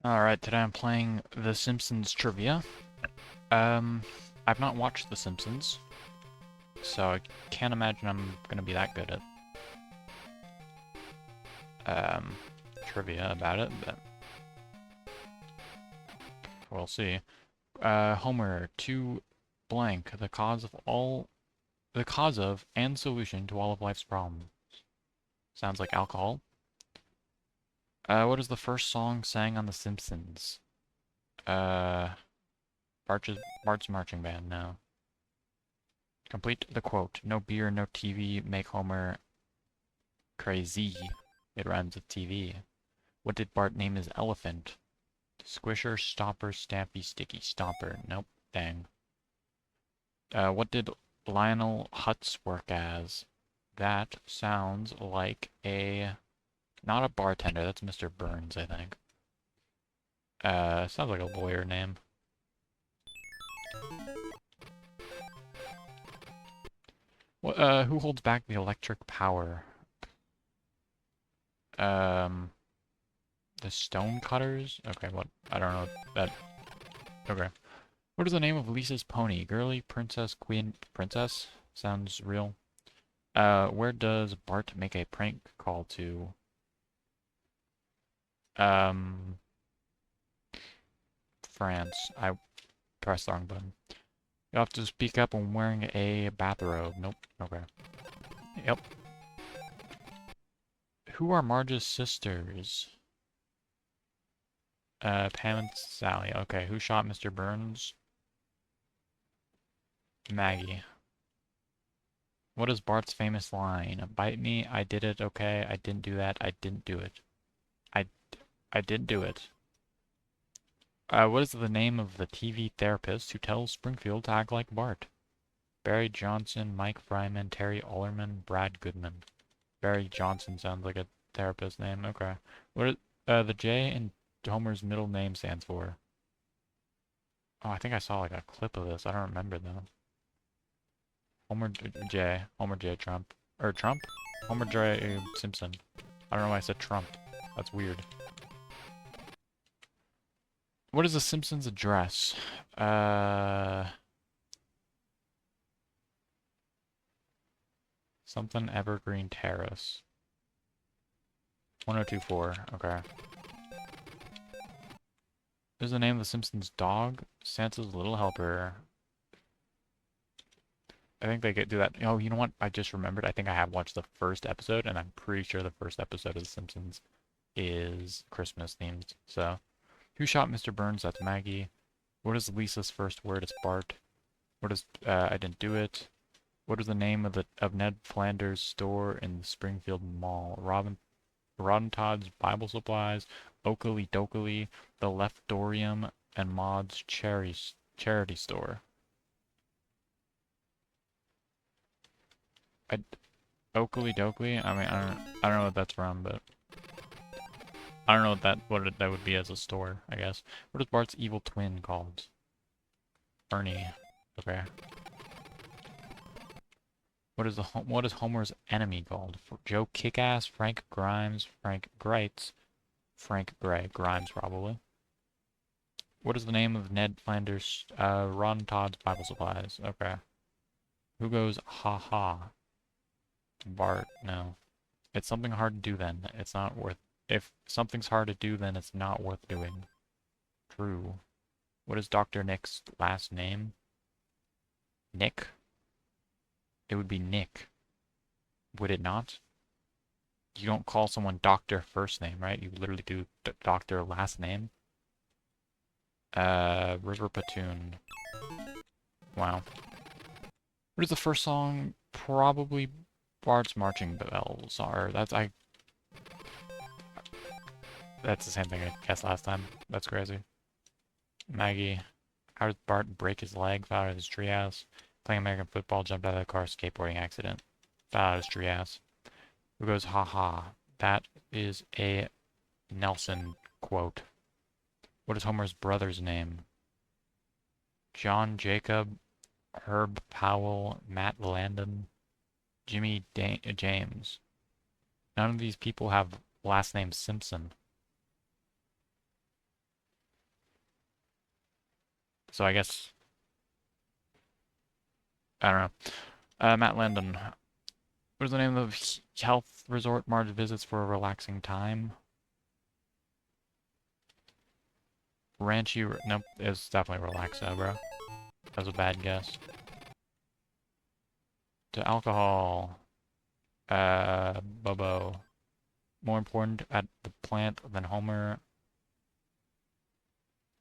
Alright, today I'm playing The Simpsons Trivia. Um, I've not watched The Simpsons, so I can't imagine I'm gonna be that good at trivia about it, but we'll see. Homer, to blank, the cause of and solution to all of life's problems. Sounds like alcohol. What is the first song sang on The Simpsons? Uh, Bart's Marching Band, no. Complete the quote. No beer, no TV, make Homer crazy. It rhymes with TV. What did Bart name his elephant? Squisher, Stopper, Stampy, Sticky, Stomper. Nope. Dang. What did Lionel Hutz work as? That sounds like a... Not a bartender, that's Mr. Burns, I think. Sounds like a lawyer name. Who holds back the electric power? Um, the stone cutters? Okay, what? I don't know that. Okay. What is the name of Lisa's pony? Girly, princess, queen, princess? Sounds real. Where does Bart make a prank call to? Um, France. I pressed the wrong button. You'll have to speak up when wearing a bathrobe. Nope. Okay. Yep. Who are Marge's sisters? Pam and Sally. Okay, who shot Mr. Burns? Maggie. What is Bart's famous line? Bite me, I did it, okay, I didn't do that, I didn't do it. I, I did do it. What is the name of the TV therapist who tells Springfield to act like Bart? Barry Johnson, Mike Fryman, Terry Ollerman, Brad Goodman. Barry Johnson sounds like a therapist name. Okay. What is, the J in Homer's middle name stands for? Oh, I think I saw like a clip of this. I don't remember though. Homer J. Trump. Or Trump? Homer J. Simpson. I don't know why I said Trump. That's weird. What is the Simpsons address? Something Evergreen Terrace. 1024. Okay. What is the name of the Simpsons dog? Santa's Little Helper. I think they do that. Oh, you know what? I just remembered. I think I have watched the first episode, and I'm pretty sure the first episode of The Simpsons is Christmas themed. So, who shot Mr. Burns? That's Maggie. What is Lisa's first word? It's Bart. What is I didn't do it. What is the name of Ned Flanders' store in the Springfield Mall? Rodden Todd's Bible Supplies, Oakley Dokley, the Leftorium, and Maud's Charity Store. I, Oakley Dokley? I mean, I don't know what that's from, but I don't know that would be as a store, I guess. What is Bart's evil twin called? Ernie. Okay. What is Homer's enemy called? Joe Kickass, Frank Grimes, Frank Greitz, Frank Gray, Grimes probably. What is the name of Ned Flanders' Ron Todd's Bible Supplies? Okay. Who goes ha ha? Bart, no. It's something hard to do then. It's not worth if something's hard to do then it's not worth doing. True. What is Dr. Nick's last name? Nick? It would be Nick. Would it not? You don't call someone doctor first name, right? You literally do doctor last name. River Platoon. Wow. What is the first song? Probably Bart's Marching Bells. Or that's the same thing I guessed last time. That's crazy. Maggie. How did Bart break his leg? Fell out of his treehouse. Playing American football, jumped out of the car, skateboarding accident. Fell out of his treehouse. Who goes ha ha? That is a Nelson quote. What is Homer's brother's name? John Jacob, Herb Powell, Matt Landon, Jimmy James. None of these people have last name Simpson. So I guess, I don't know. Matt Landon. What is the name of the health resort Marge visits for a relaxing time? Nope, it's definitely Relaxo, bro. That was a bad guess. To alcohol. Bobo. More important at the plant than Homer.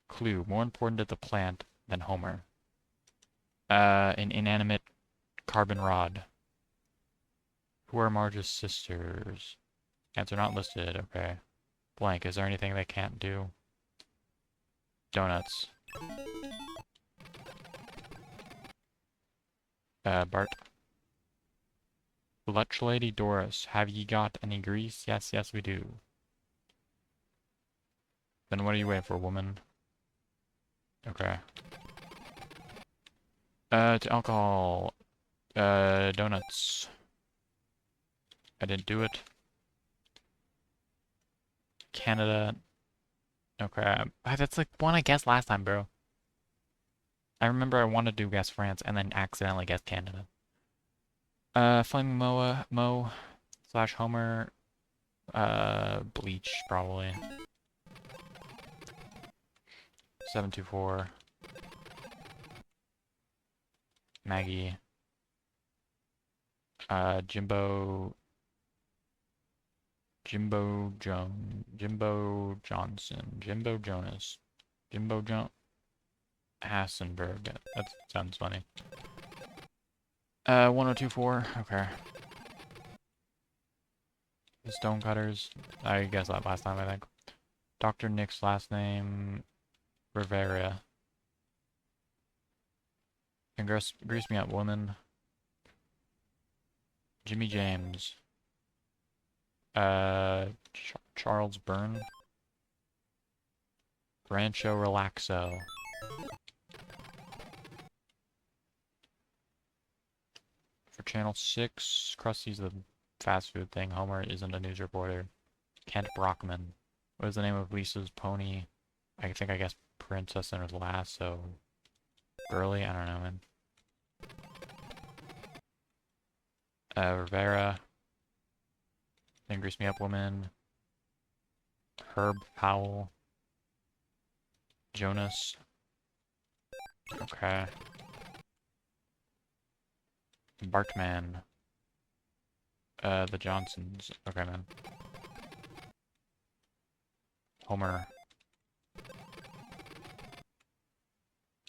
Clue. More important at the plant than Homer. An inanimate carbon rod. Who are Marge's sisters? Answer not listed. Okay. Blank. Is there anything they can't do? Donuts. Bart. Lunch Lady Doris. Have ye got any grease? Yes, yes, we do. Then what are you waiting for, woman? Okay. To alcohol. Donuts. I didn't do it. Canada. Okay. That's like one I guessed last time, bro. I remember I wanted to guess France and then accidentally guessed Canada. Flaming Mo slash Homer. Bleach, probably. 724. Maggie. Jimbo Johnson. Jimbo Jonas. Jimbo Hassenberg. That sounds funny. 1024. Okay. The Stonecutters. I guessed that last time, I think. Dr. Nick's last name. Rivera. And grease me up, woman. Jimmy James. Charles Byrne. Rancho Relaxo. For Channel 6, Krusty's the fast food thing. Homer isn't a news reporter. Kent Brockman. What is the name of Lisa's pony? I think I guessed Princess and her last, so... Girly? I don't know, man. Rivera. Then Grease Me Up Woman. Herb Powell. Jonas. Okay. Bartman. The Johnsons. Okay, man. Homer.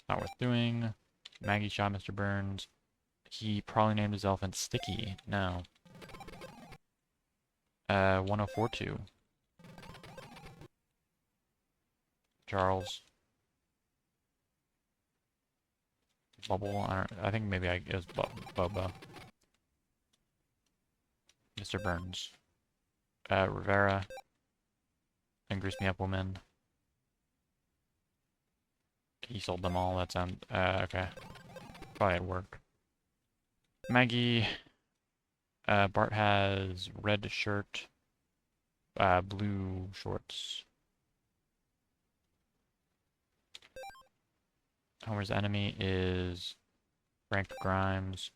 Not worth doing. Maggie shot Mr. Burns. He probably named his elephant Sticky. No. 1042. Charles. Bubble. I think maybe it was Bubba. Mr. Burns. Rivera. And Grease Me Up Woman. He sold them all. That sounds okay. Probably at work. Maggie. Bart has red shirt. Blue shorts. Homer's enemy is Frank Grimes.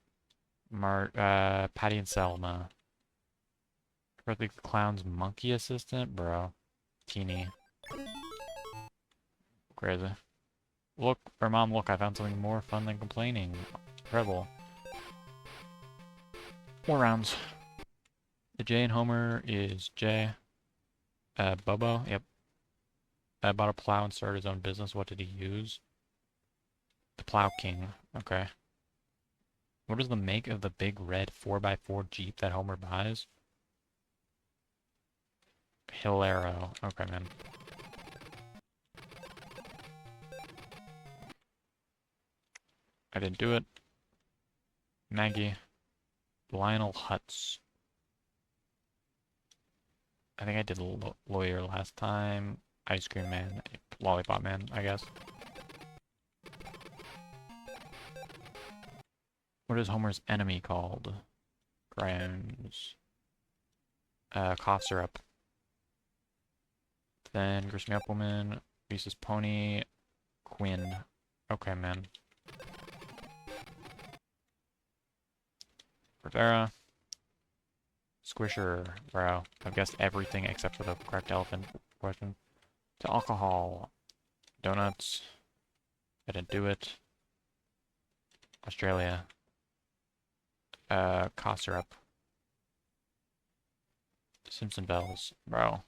Patty and Selma. Earthly the Clown's monkey assistant? Bro. Teeny. Crazy. Look, or Mom, look, I found something more fun than complaining. Incredible. More rounds. The J in Homer is J. Bobo, yep. Bought a plow and started his own business. What did he use? The Plow King. Okay. What is the make of the big red 4x4 Jeep that Homer buys? Hilaro. Okay, man. I didn't do it. Maggie. Lionel Hutz. I think I did lawyer last time. Ice Cream Man. Lollipop Man, I guess. What is Homer's enemy called? Grimes. Cough syrup. Then Grease Me Up Woman. Reese's Pony. Quinn. Okay, man. Rivera. Squisher, bro. I've guessed everything except for the correct elephant question. To alcohol. Donuts. I didn't do it. Australia. Cough syrup. Simpson bells, bro.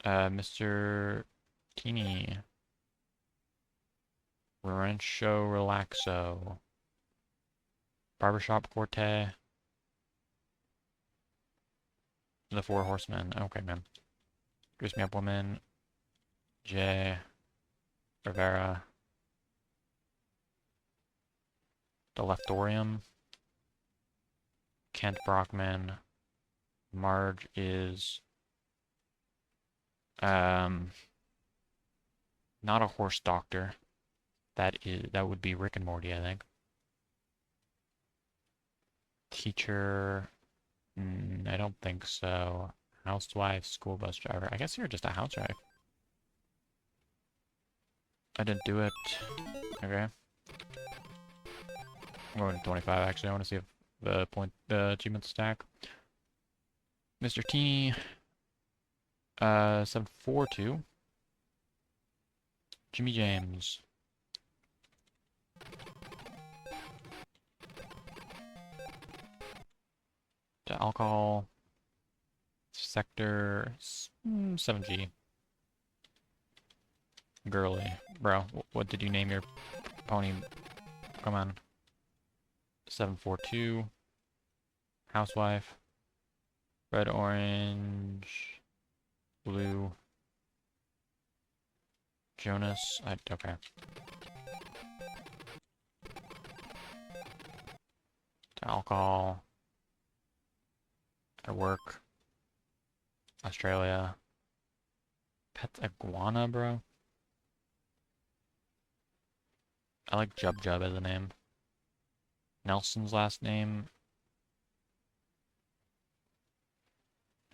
Mr. Teeny. Rancho Relaxo. Barbershop Corte. The Four Horsemen. Okay, man. Grease Me Up Woman. J. Rivera. The Leftorium. Kent Brockman. Marge is not a horse doctor. That would be Rick and Morty, I think. Teacher, I don't think so. Housewife, school bus driver. I guess you're just a housewife. I didn't do it. Okay. I'm going to 25 actually. I want to see if the achievements stack. Mr. Teeny, 742. Jimmy James. To alcohol. Sector 7G. Girly. Bro, what did you name your pony? Come on. 742. Housewife. Red, orange, blue. Jonas. Okay. To alcohol. At work. Australia. Pet iguana, bro. I like Jub Jub as a name. Nelson's last name.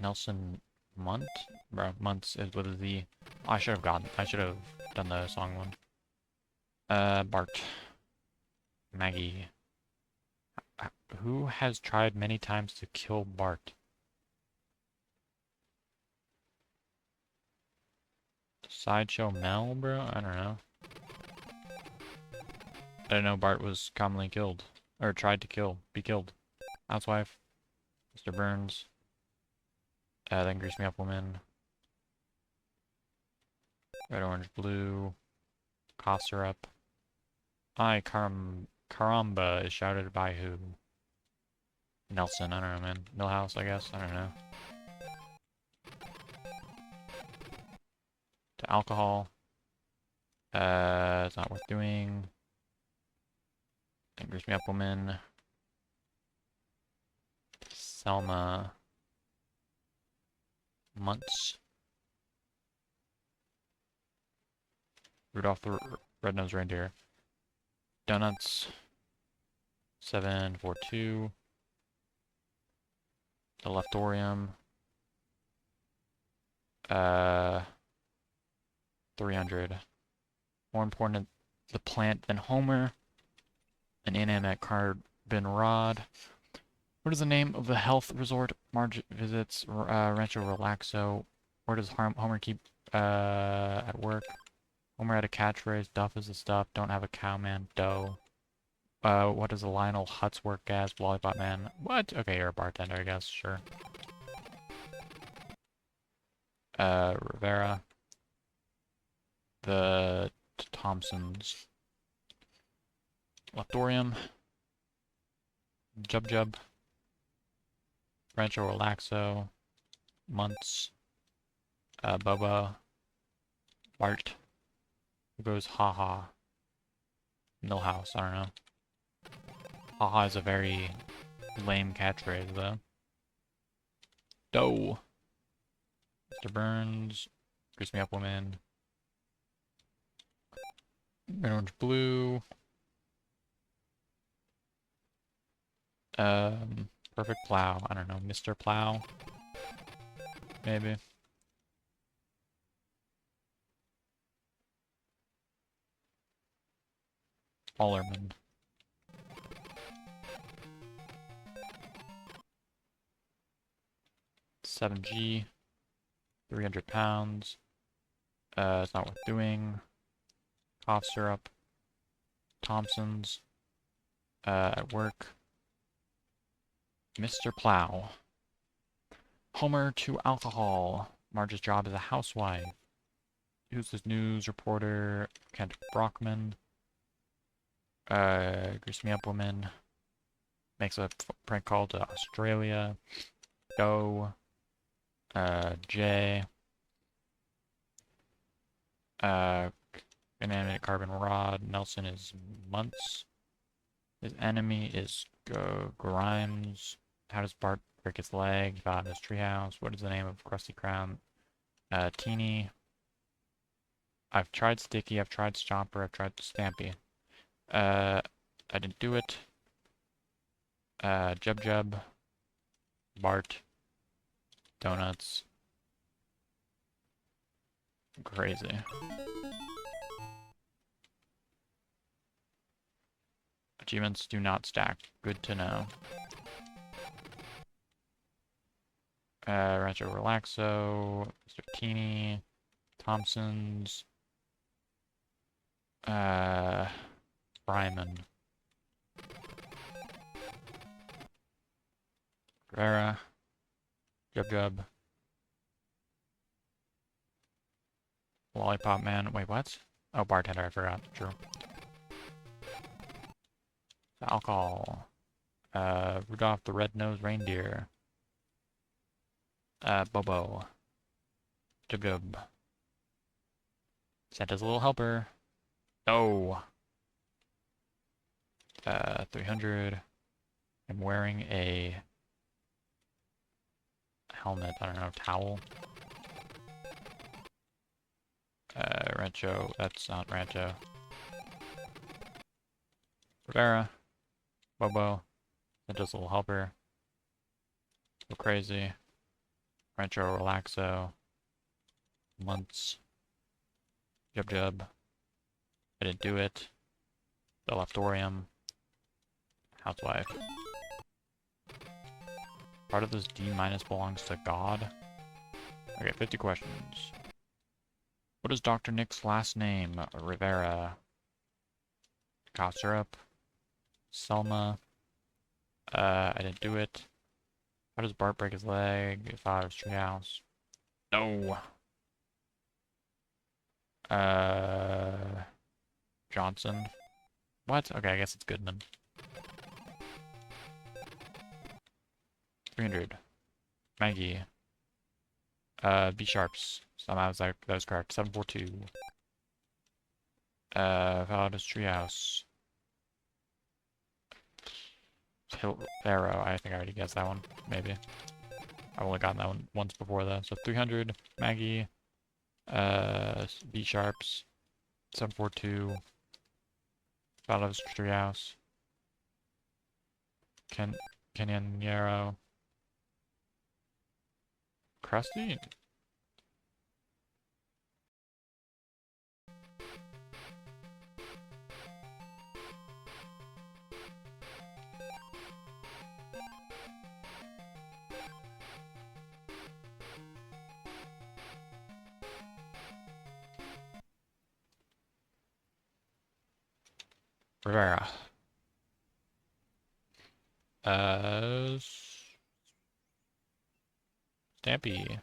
Nelson Munt? Bro, Muntz is with a Z. Oh, I should have done the song one. Bart. Maggie. Who has tried many times to kill Bart? Sideshow Mel, bro? I don't know. I didn't know Bart was commonly killed. Or tried to be killed. Housewife. Mr. Burns. Then Grease Me Up Woman. Red, orange, blue. Cough syrup. Caramba is shouted by who? Nelson, I don't know, man. Millhouse, I guess? I don't know. To alcohol. It's not worth doing. Then Grease Me Up Woman. Selma. Months. Rudolph the Red-Nosed Reindeer. Donuts. 742. The Leftorium. 300. More important the plant than Homer. An inanimate carbon rod. What is the name of the health resort Marge visits? Rancho Relaxo. Where does Homer keep at work? Homer had a catchphrase. Duff is the stuff. Don't have a cow, man. Dough. What does a Lionel Hutz work as? Lollipop Man. What? Okay, you're a bartender, I guess. Sure. Rivera. The Thompsons. Leptorium. Jub Jub. Rancho Relaxo. Muntz. Bubba. Bart. Who goes haha? Millhouse, I don't know. Haha is a very lame catchphrase, though. Dough. Mr. Burns. Grease Me Up Woman. Red, orange, blue. Perfect Plow. I don't know. Mr. Plow. Maybe. Allerman. $7G. 300 pounds. It's not worth doing. Cough syrup. Thompson's. At work. Mr. Plow. Homer to alcohol. Marge's job as a housewife. Who's this news reporter? Kent Brockman. Grease Me Up Woman. Makes a prank call to Australia. Go. J. Inanimate carbon rod. Nelson is months. His enemy is Grimes. How does Bart break his leg? He fell out of his treehouse. What is the name of Krusty Krab? Teeny. I've tried Sticky. I've tried Stomper. I've tried Stampy. I didn't do it. Jub Jub. Bart. Donuts. Crazy. Achievements do not stack. Good to know. Rancho Relaxo. Mr. Teeny. Thompson's. Bryman. Rara. Jub Jub. Lollipop Man. Wait, what? Oh, bartender, I forgot. True. Alcohol. Rudolph the Red-Nosed Reindeer. Bobo. Jub Jub. Santa's Little Helper. Oh. 300. I'm wearing a helmet, I don't know, towel. Rancho, that's not Rancho. Rivera. Bobo. Santa's Little Helper. Go Crazy. Rancho Relaxo. Months. Jub Jub. I didn't do it. The Leftorium. Housewife. Part of this D- belongs to God. Okay, 50 questions. What is Dr. Nick's last name? Rivera. Cough syrup. Selma. I didn't do it. How does Bart break his leg? Father's treehouse. No. Johnson. What? Okay, I guess it's Goodman. 300. Maggie. B sharps. Somehow that was correct. 742. Valada's treehouse. Arrow. I think I already guessed that one. Maybe. I've only gotten that one once before though. So 300. Maggie. B sharps. 742. Valada's treehouse. Kenyan Yarrow. Krusty? Rivera. Stampy.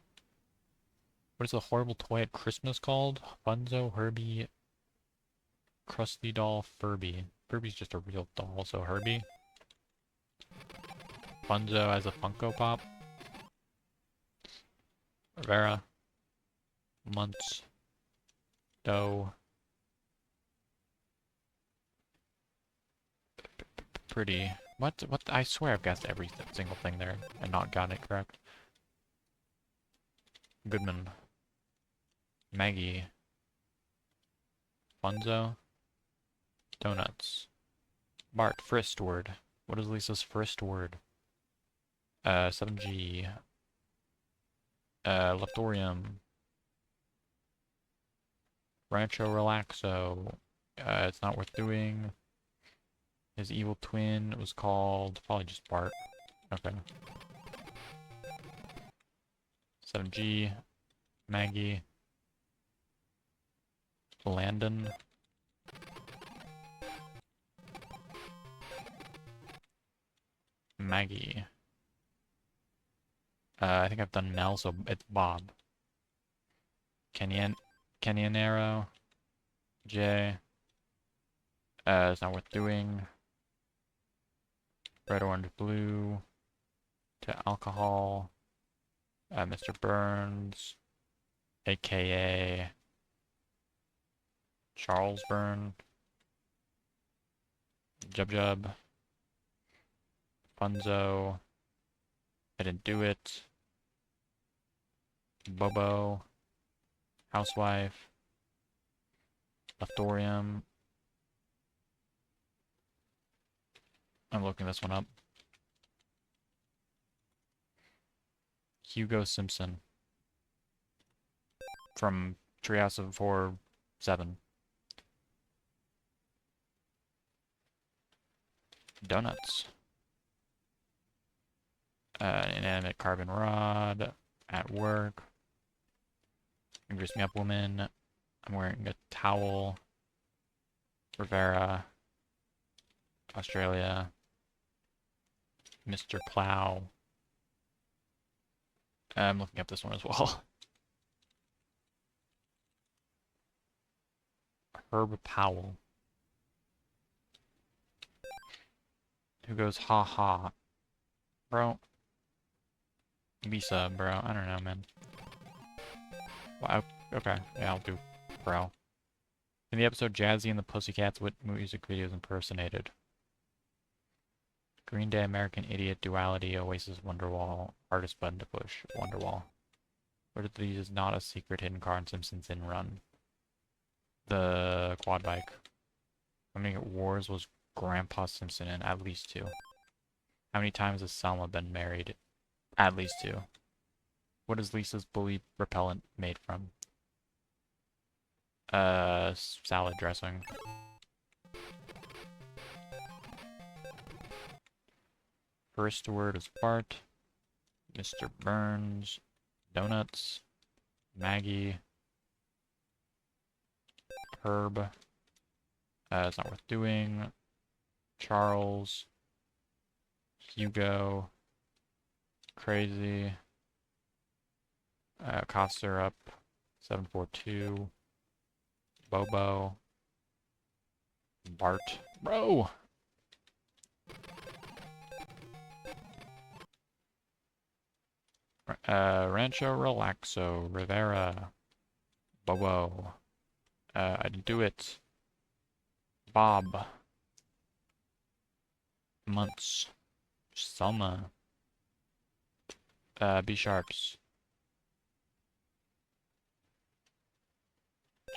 What is the horrible toy at Christmas called? Funzo, Herbie, Krusty Doll, Furby. Furby's just a real doll, so Herbie. Funzo as a Funko Pop. Rivera. Months. Doe. Pretty. What? I swear I've guessed every single thing there and not gotten it correct. Goodman. Maggie. Funzo. Donuts. Bart, first word. What is Lisa's first word? 7G. Leftorium. Rancho Relaxo. It's not worth doing. His evil twin was called probably just Bart. Okay. 7G, Maggie, Landon, Maggie. I think I've done Mel, so it's Bob. Canyonero, J. It's not worth doing. Red, orange, blue. To alcohol. Mr. Burns, aka Charles Burn. Jub. Funzo. I didn't do it. Bobo. Housewife. Leftorium. I'm looking this one up. Hugo Simpson. From Treehouse of 4-7. Donuts. Inanimate carbon rod. At work. Grease me up woman. I'm wearing a towel. Rivera. Australia. Mr. Plow. I'm looking up this one as well. Herb Powell. Who goes ha ha? Bro. Visa, bro. I don't know, man. Wow. Okay. Yeah, I'll do bro. In the episode Jazzy and the Pussycats, what music videos impersonated? Green Day, American Idiot, Duality, Oasis, Wonderwall, Artist Button to Push, Wonderwall. What of these is not a secret hidden car in Simpsons in Run? The quad bike. How many wars was Grandpa Simpson in? At least 2. How many times has Selma been married? At least 2. What is Lisa's bully repellent made from? Salad dressing. First word is Bart. Mr. Burns. Donuts. Maggie. Herb. It's not worth doing. Charles. Hugo. Crazy. Cough syrup. 742. Bobo. Bart. Bro! Rancho Relaxo. Rivera. Bobo. I didn't do it. Bob. Muntz. Selma. B Sharps.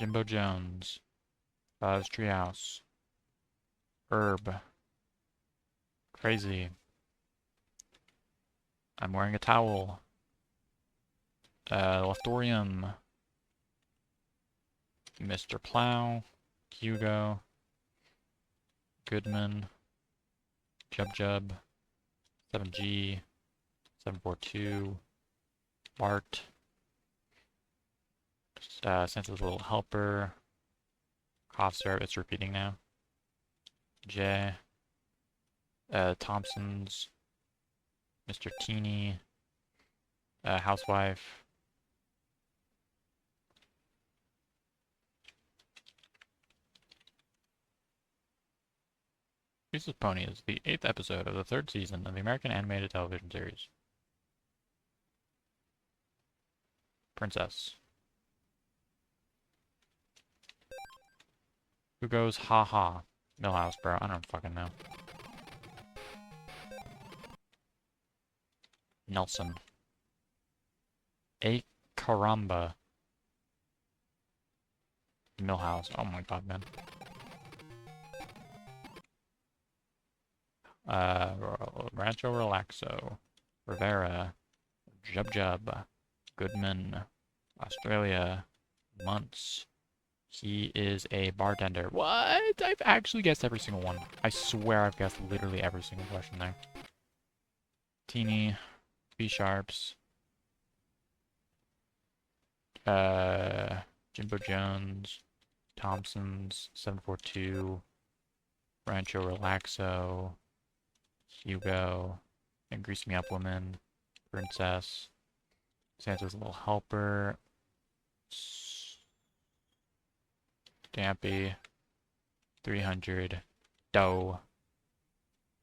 Jimbo Jones. Buzz Treehouse. Herb. Crazy. I'm wearing a towel. Leftorium. Mr. Plow. Hugo. Goodman. Jub. 7G. 742. Bart. Santa's Little Helper. Cough syrup, it's repeating now. J. Thompson's. Mr. Teeny. Housewife. Lisa's Pony is the 8th episode of the 3rd season of the American animated television series. Princess. Who goes ha ha? Millhouse, bro. I don't fucking know. Nelson. A caramba. Millhouse. Oh my god, man. Rancho Relaxo. Rivera. Jub. Goodman. Australia. Muntz. He is a bartender. What? I've actually guessed every single one. I swear I've guessed literally every single question there. Teeny, B-sharps, Jimbo Jones, Thompson's, 742, Rancho Relaxo, Hugo, and Grease Me Up Woman, Princess, Santa's Little Helper, Stampy, 300, Doe,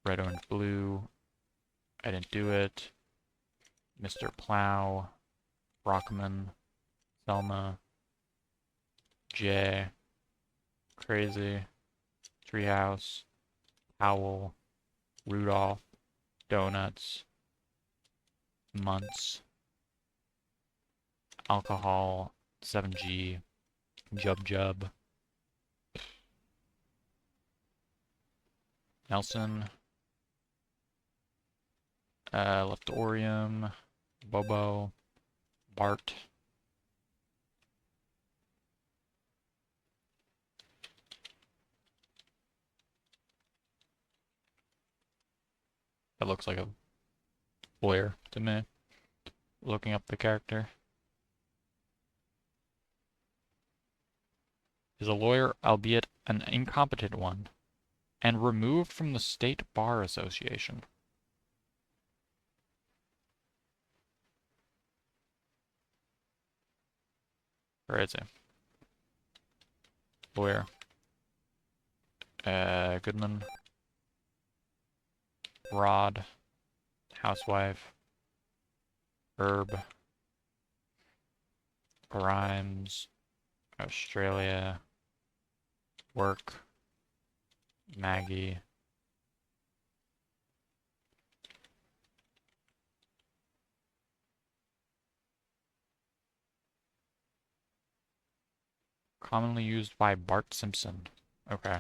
Red, Orange, Blue, I Didn't Do It, Mr. Plow, Rockman, Selma, Jay, Crazy, Treehouse, Owl, Rudolph, Donuts, Months, Alcohol, 7G, Jub Jub, Nelson, Leftorium, Bobo, Bart, that looks like a lawyer to me, looking up the character. Is a lawyer, albeit an incompetent one, and removed from the State Bar Association. Where is it? Lawyer. Goodman. Rod. Housewife. Herb. Grimes. Australia. Work. Maggie. Commonly used by Bart Simpson. Okay.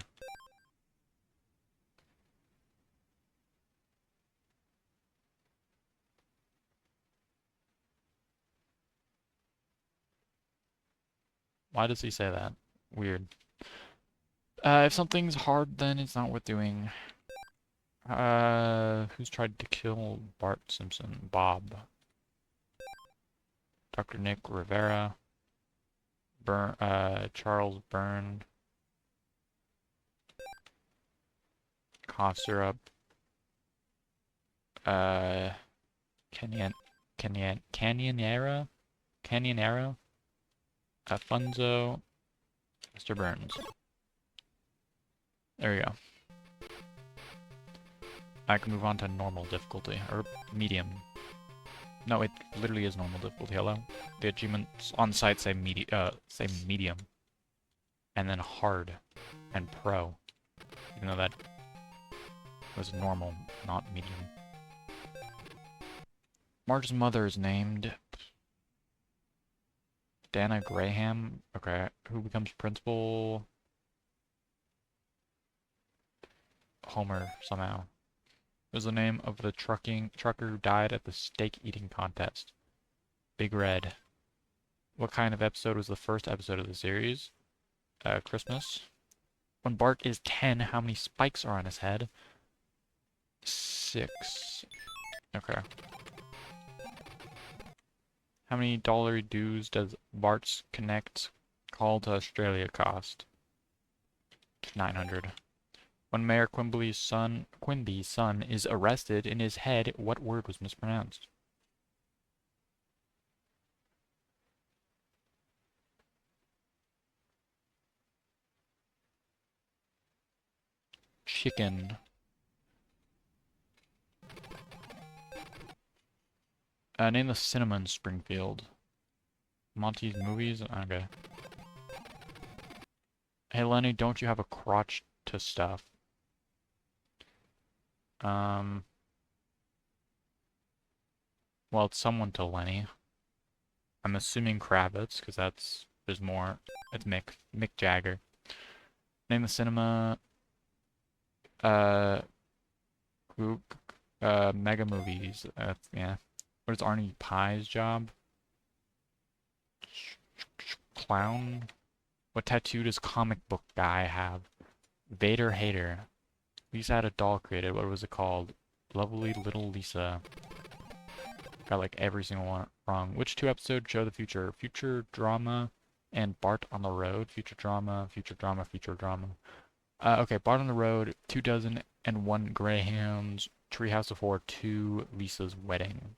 Why does he say that? Weird. If something's hard, then it's not worth doing. Who's tried to kill Bart Simpson? Bob. Dr. Nick Rivera. Charles Byrne. Cough syrup. Canyonera? Canyonera? Alfonso. Mr. Burns. There we go. I can move on to normal difficulty, or medium. No, it literally is normal difficulty, hello? The achievements on site say medium. And then hard and pro. Even though that was normal, not medium. Marge's mother is named Dana Graham. Okay, who becomes principal? Homer, somehow. Was the name of the trucker who died at the steak eating contest. Big Red. What kind of episode was the first episode of the series? Christmas. When Bart is 10, how many spikes are on his head? 6. Okay. How many dollar dues does Bart's Connect call to Australia cost? 900. When Mayor Quimby's son is arrested, in his head, what word was mispronounced? Chicken. Name the cinema in Springfield. Monty's Movies? Okay. Hey Lenny, don't you have a crotch to stuff? Well, it's someone to Lenny. I'm assuming Kravitz, because there's more. It's Mick Jagger. Name the cinema, Mega Movies. Yeah. What is Arnie Pie's job? Clown? What tattoo does comic book guy have? Vader Hater. Lisa had a doll created. What was it called? Lovely Little Lisa. Got like every single one wrong. Which two episodes show the future? Future Drama and Bart on the Road. Future Drama, Future Drama, Future Drama. Okay, Bart on the Road, 2 dozen and 1 Greyhounds, Treehouse of Horror 2, Lisa's Wedding.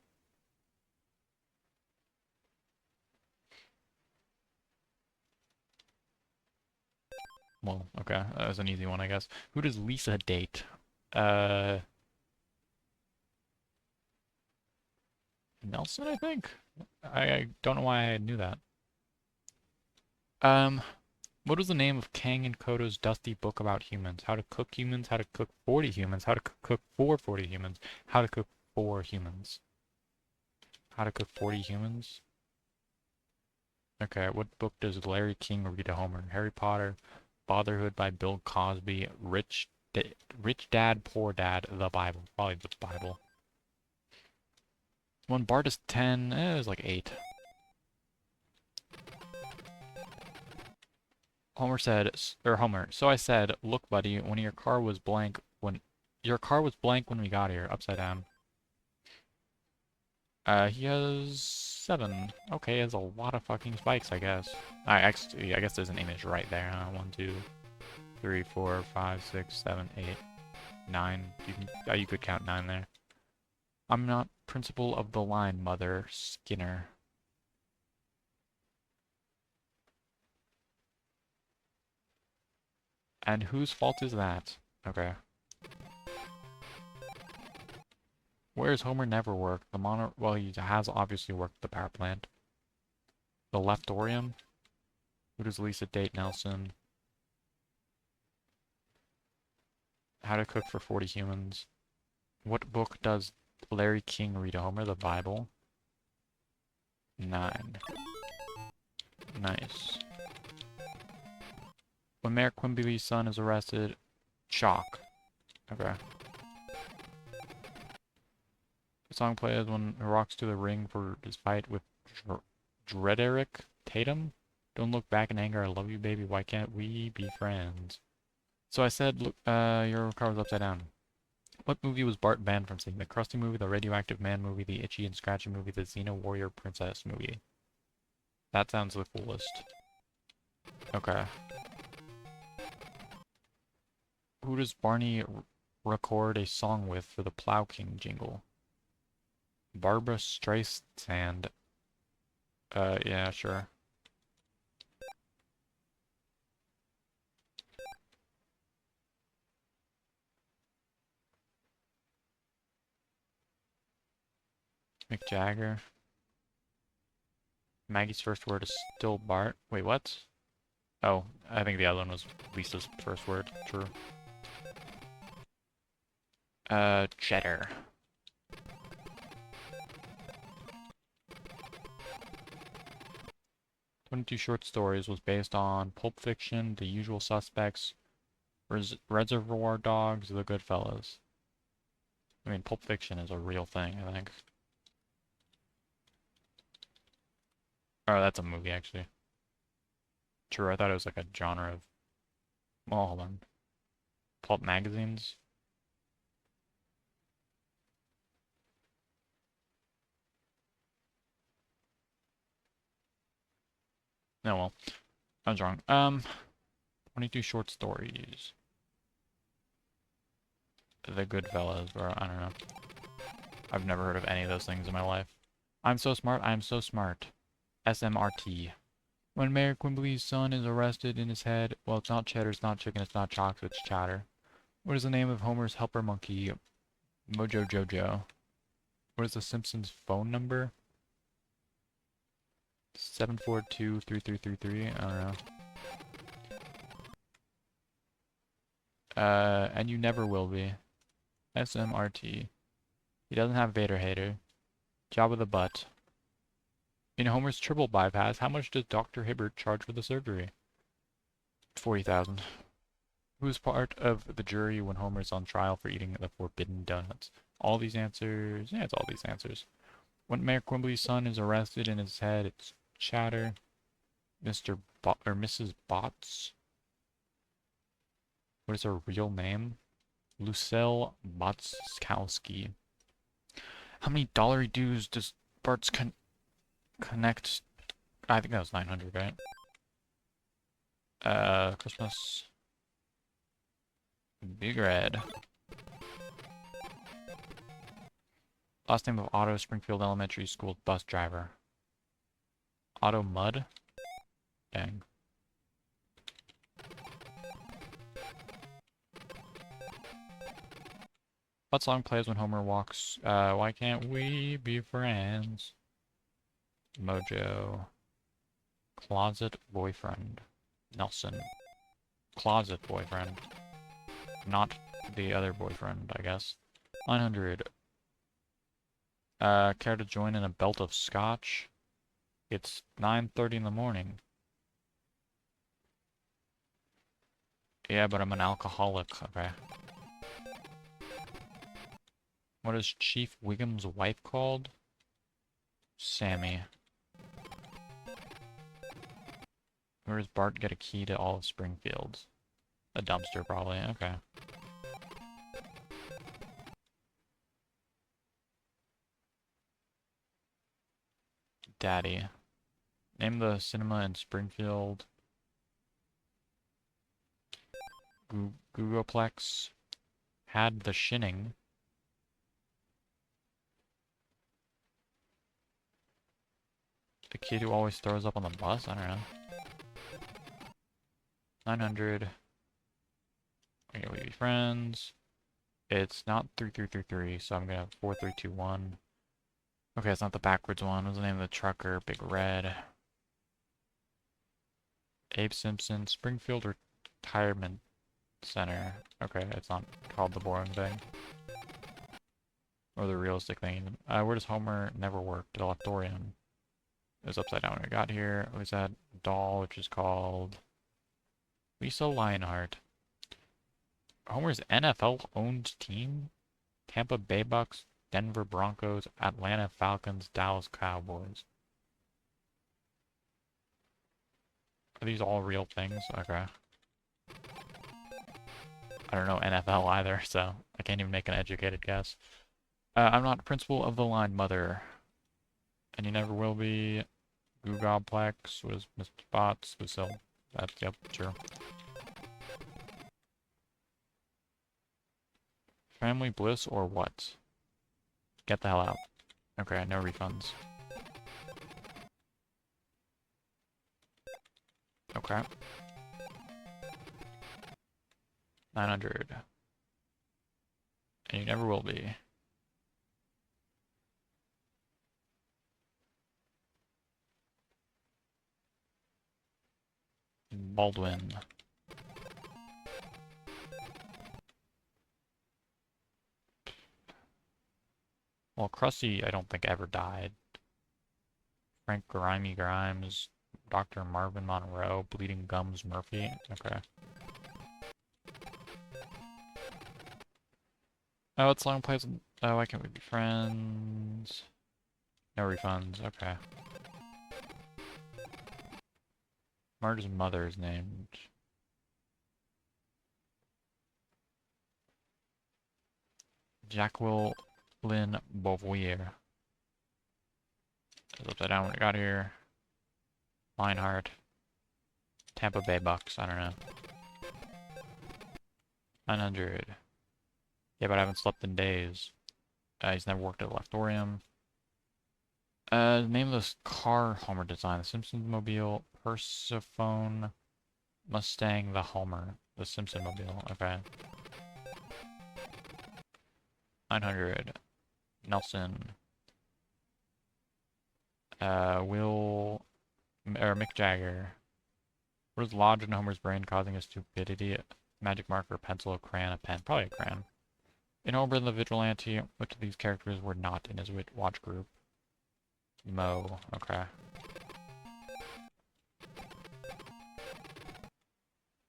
Well, okay, that was an easy one, I guess. Who does Lisa date? Uh, Nelson, I think? I don't know why I knew that. Um, what was the name of Kang and Kodo's dusty book about humans? How to cook humans, how to cook 40 humans, how to cook for 40 humans, how to cook for humans. How to cook 40 humans? Okay, what book does Larry King read to Homer? Harry Potter, Fatherhood by Bill Cosby, Rich Dad, Poor Dad, the Bible. Probably the Bible. When Bart is 10, it was like 8. Homer, so I said, look, buddy, when your car was blank when we got here, upside down. He has 7. Okay, he has a lot of fucking spikes, I guess. I guess there's an image right there, huh? 1, 2, 3, 4, 5, 6, 7, 8, 9. You could count 9 there. I'm not principal of the line, Mother Skinner. And whose fault is that? Okay. Where has Homer never worked? Well, he has obviously worked at the power plant. The Leftorium? Who does Lisa date Nelson? How to cook for 40 humans. What book does Larry King read to Homer? The Bible. 9. Nice. When Mayor Quimby's son is arrested, chalk. Okay. The song plays when he walks to the ring for his fight with Drederick Tatum. Don't look back in anger. I love you, baby. Why can't we be friends? So I said, look, your car was upside down. What movie was Bart banned from seeing? The Krusty movie, the Radioactive Man movie, the Itchy and Scratchy movie, the Xena Warrior Princess movie. That sounds the coolest. Okay. Who does Barney record a song with for the Plow King jingle? Barbara Streisand. Yeah, sure. Mick Jagger. Maggie's first word is still Bart. Wait, what? Oh, I think the other one was Lisa's first word. True. Cheddar. "22 Short Stories" was based on Pulp Fiction, The Usual Suspects, Reservoir Dogs, The Goodfellas. I mean, Pulp Fiction is a real thing, I think. Oh, that's a movie, actually. True, I thought it was like a genre of... Well, hold on. Pulp magazines? No, well, I was wrong. 22 Short Stories. The Goodfellas, or I don't know. I've never heard of any of those things in my life. I'm so smart, I'm so smart. SMRT. When Mayor Quimble's son is arrested in his head, well, it's not cheddar, it's not chicken, it's not chocolate, it's chatter. What is the name of Homer's helper monkey? Mojo Jojo. What is the Simpsons phone number? 742-3333. I don't know. And you never will be. SMRT. He doesn't have Vader Hater. Jabba the Butt. In Homer's triple bypass, how much does Dr. Hibbert charge for the surgery? 40,000. Who's part of the jury when Homer's on trial for eating the forbidden donuts? All these answers. Yeah, it's all these answers. When Mayor Quimble's son is arrested in his head, it's chatter. Mr. or Mrs. Botts. What is her real name? Lucille Botskowski. How many dollary dues does Bart's connect? I think that was 900, right? Christmas. Big Red. Last name of Otto, Springfield Elementary School bus driver. Otto Mudd? Dang. What song plays when Homer walks? Why can't we be friends? Mojo. Closet boyfriend. Nelson. Closet boyfriend. Not the other boyfriend, I guess. 900. Care to join in a belt of scotch? It's 9:30 in the morning. Yeah, but I'm an alcoholic. Okay. What is Chief Wiggum's wife called? Sammy. Where does Bart get a key to all of Springfield? A dumpster, probably. Okay. Daddy. Name the cinema in Springfield. Googleplex. Had the Shinning. The kid who always throws up on the bus? I don't know. 900. Okay, we be friends. It's not 3333, so I'm gonna 4321. Okay, it's not the backwards one. What's the name of the trucker? Big Red. Abe Simpson. Springfield Retirement Center. Okay, it's not called the boring thing. Or the realistic thing. Where does Homer never work? The Lectorium. It was upside down when we got here. We had doll, which is called Lisa Lionheart. Homer's NFL-owned team? Tampa Bay Bucks, Denver Broncos, Atlanta Falcons, Dallas Cowboys. Are these all real things? Okay. I don't know NFL either, so I can't even make an educated guess. I'm not principal of the line mother. And you never will be. Googleplex was Mr. Spots, Lucille. That's, yep, true. Family bliss or what? Get the hell out. Okay, no refunds. Okay. 900. And you never will be. Baldwin. Well, Krusty, I don't think ever died. Frank Grimy Grimes, Dr. Marvin Monroe, Bleeding Gums Murphy. Okay. Oh, what song plays? Oh, why can't we be friends? No refunds. Okay. Marge's mother is named Jacqueline Beauvoir. It's upside down when I got here. Lionheart. Tampa Bay Bucks. I don't know. 900. Yeah, but I haven't slept in days. He's never worked at the Lectorium. Name of this car Homer designed. The Simpsons Mobile, Persephone, Mustang, the Homer. The Simpson Mobile. Okay. 900. Nelson. Mick Jagger. What is lodged in Homer's brain causing his stupidity? Magic marker, pencil, a crayon, a pen. Probably a crayon. In Homer the Vigilante, which of these characters were not in his watch group? Mo. Okay.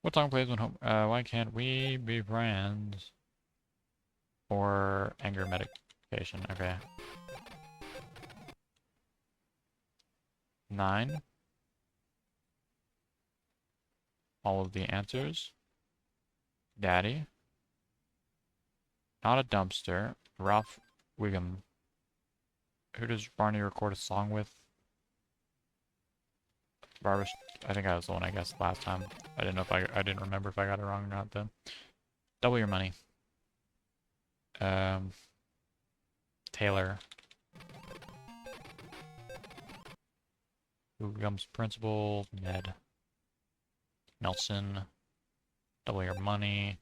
What song plays when Homer... why can't we be friends? Or anger medication. Okay. 9. all of the answers. Daddy. Not a dumpster. Ralph Wiggum. Who does Barney record a song with? Barbara. I think I was the one I guessed last time. I didn't know if I didn't remember if I got it wrong or not then. Double your money. Taylor. Who becomes principal? Ned. Nelson. Double your money.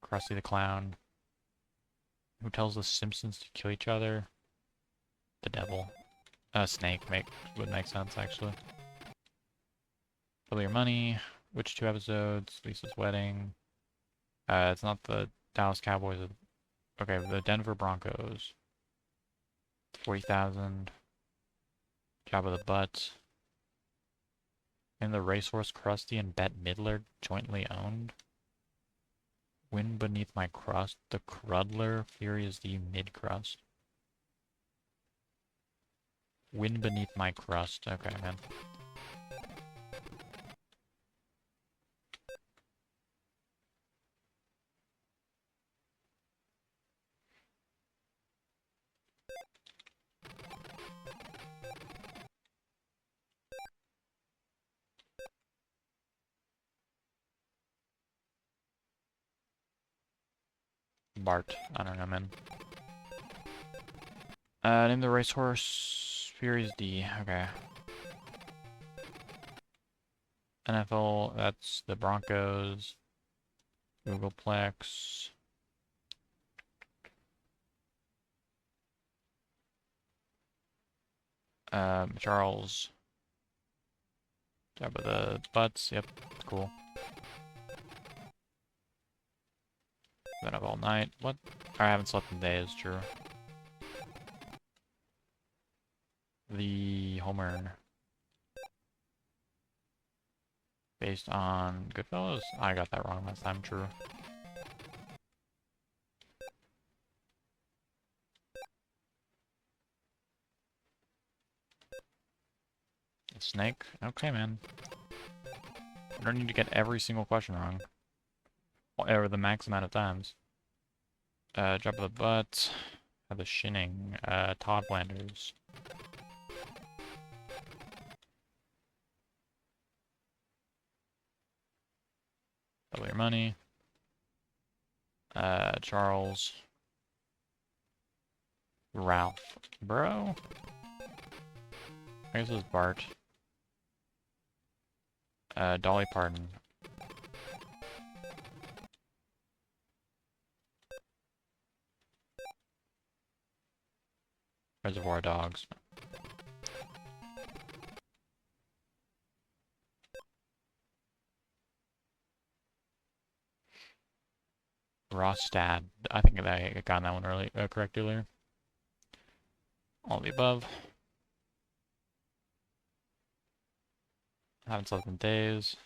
Krusty the Clown. Who tells the Simpsons to kill each other? The devil. Snake would make sense, actually. Double your money. Which 2 episodes? Lisa's wedding. It's not the Dallas Cowboys. Okay, the Denver Broncos. 40,000. Job of the Butt. And the racehorse Krusty and Bette Midler jointly owned. Wind beneath my crust. The Crudler. Fury is the mid-crust. Wind beneath my crust. Okay, man. Bart. I don't know, man. Name the racehorse. Fury's D. Okay. NFL, that's the Broncos. Googleplex. Charles. Job of the Butts. Yep, cool. Been up all night. What? I haven't slept in days, true. The Homer. Based on Goodfellas? I got that wrong last time, true. A snake? Okay, man. I don't need to get every single question wrong. Or the max amount of times. Drop of the butt. Have the shinning. Todd Flanders. Double your money. Charles. Ralph. Bro? I guess it was Bart. Dolly Parton. Reservoir Dogs. Rostad. I think I got that one early, correct earlier. All of the above. Haven't slept in days.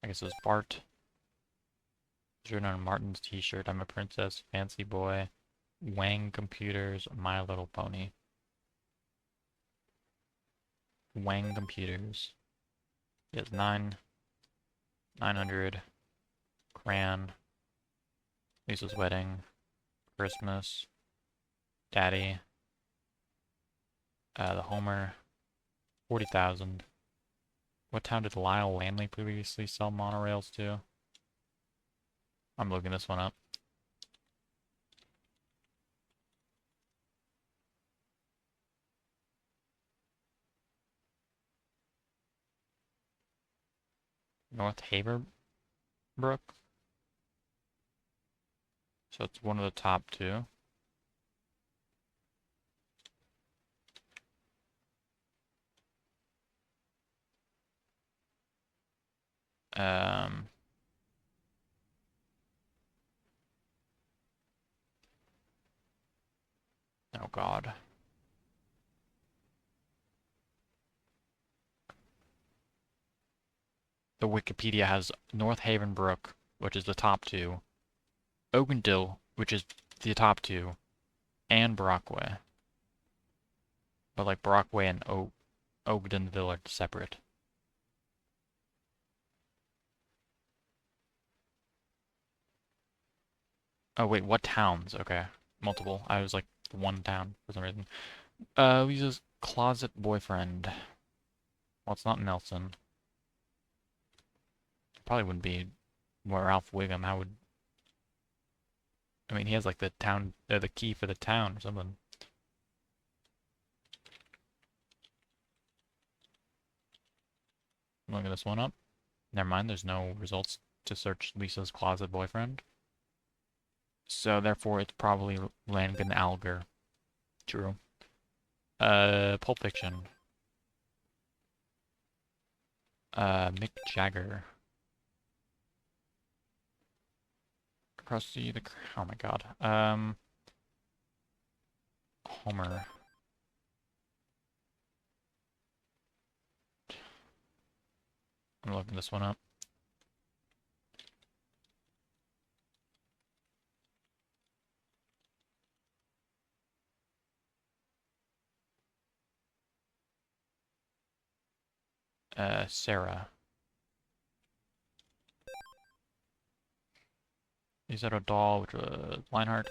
I guess it was Bart. Written on Martin's t-shirt. I'm a princess. Fancy boy. Wang Computers. My Little Pony. Wang Computers. He has 900. Cran. Lisa's wedding. Christmas. Daddy. The Homer. 40,000. What town did Lyle Lanley previously sell monorails to? I'm looking this one up. North Haverbrook. So it's one of the top 2. Oh God. The Wikipedia has North Havenbrook, which is the top 2, Oakendale, which is the top 2, and Brockway. But like Brockway and Ogdenville are separate. Oh wait, what towns? Okay, multiple. I was like one town for some reason. Lisa's closet boyfriend. Well, it's not Nelson. Probably wouldn't be Ralph Wiggum. How would... I mean, he has like the town, the key for the town or something. Look at this one up. Never mind, there's no results to search Lisa's closet boyfriend. So therefore, it's probably Langan Alger. True. Pulp Fiction. Mick Jagger. Krusty the... Oh my god. Homer. I'm looking this one up. Sarah. Is that a doll with a Lionheart?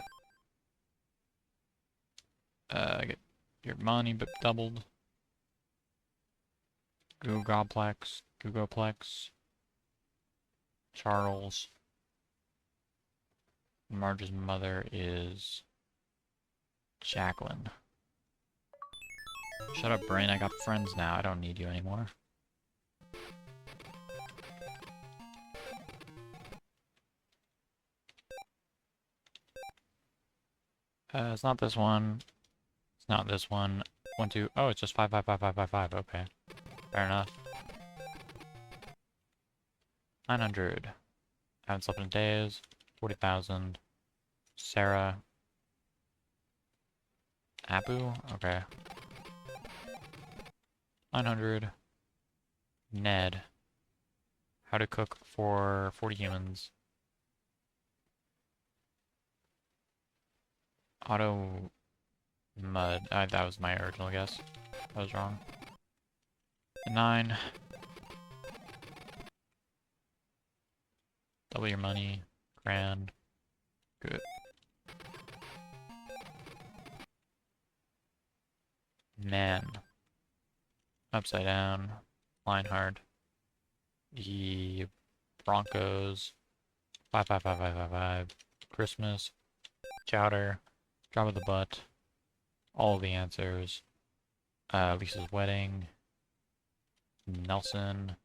Get your money doubled. Googoplex. Charles. Marge's mother is Jacqueline. Shut up, brain. I got friends now. I don't need you anymore. It's not this one. It's not this one. 1, 2. Oh, it's just 5, 5, 5, 5, 5, 5. Okay. Fair enough. 900. Haven't slept in days. 40,000. Sarah. Abu? Okay. 900. Ned. How to cook for 40 humans. Auto mud. That was my original guess. I was wrong. 9. Double your money. Grand. Good. Man. Upside down. Lionheart. The Broncos. 5, 5, 5, 5, 5, 5. Christmas. Chowder. Drop of the butt. All the answers. Lisa's wedding. Nelson.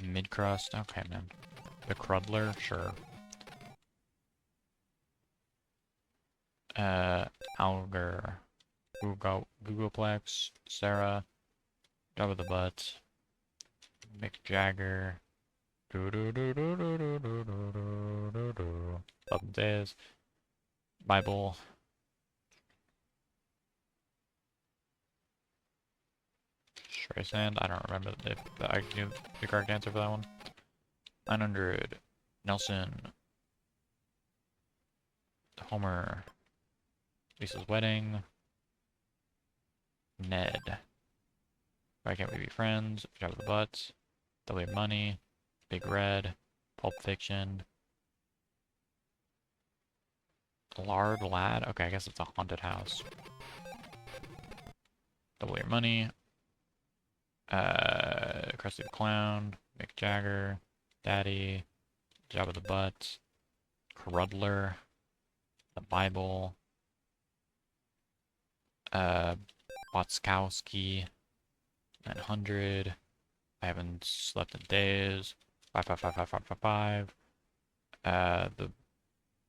Mid-crust. Okay, man. The Crudler? Sure. Alger. Googleplex. Sarah. Drop of the butt. Mick Jagger. Love Days. Bible. Streisand. I don't remember if I knew the correct answer for that one. 900. Nelson. Homer. Lisa's wedding. Ned. Why can't we be friends? Drop the butts. Double your money. Big Red. Pulp Fiction. Lard Lad? Okay, I guess it's a haunted house. Double your money. Krusty the Clown. Mick Jagger. Daddy. Jabba the Butt. Crudler. The Bible. Watskowski. 900. I haven't slept in days. 5, 5, 5, 5, 5, 5, 5.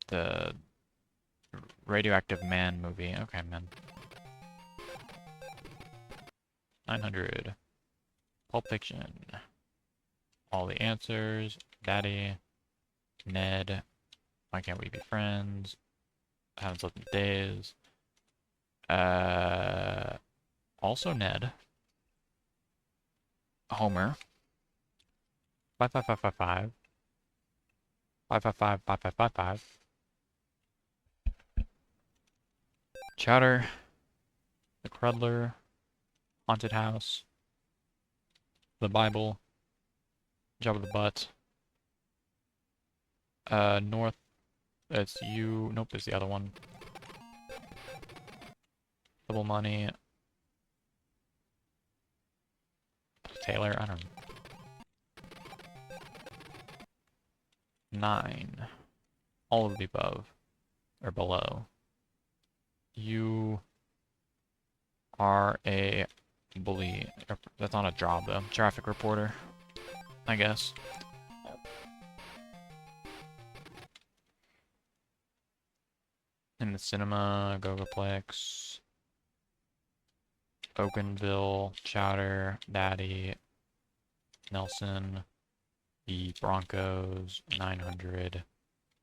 The Radioactive Man movie. Okay, man. 900. Pulp Fiction. All the answers. Daddy. Ned. Why can't we be friends? Haven't slept in days. Also Ned. Homer. 5, 5, 5, 5, 5. 5, 5, 5, 5, 5, 5, 5. Chowder. The Crudler. Haunted House. The Bible. Job of the Butt. It's you. Nope, it's the other one. Double money. Taylor, I don't know. 9. All of the above. Or below. You are a bully. That's not a job, though. Traffic reporter, I guess. In the cinema, Gogoplex, Oakenville, Chowder, Daddy, Nelson, the Broncos, 900,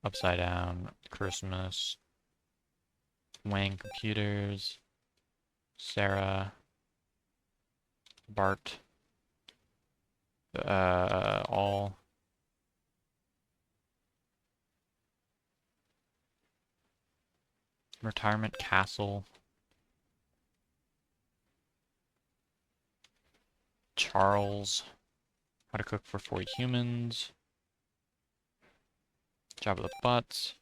Upside Down, Christmas, Wang Computers, Sarah, Bart, all. Retirement Castle, Charles, How to Cook for 40 Humans, Job of the Butts,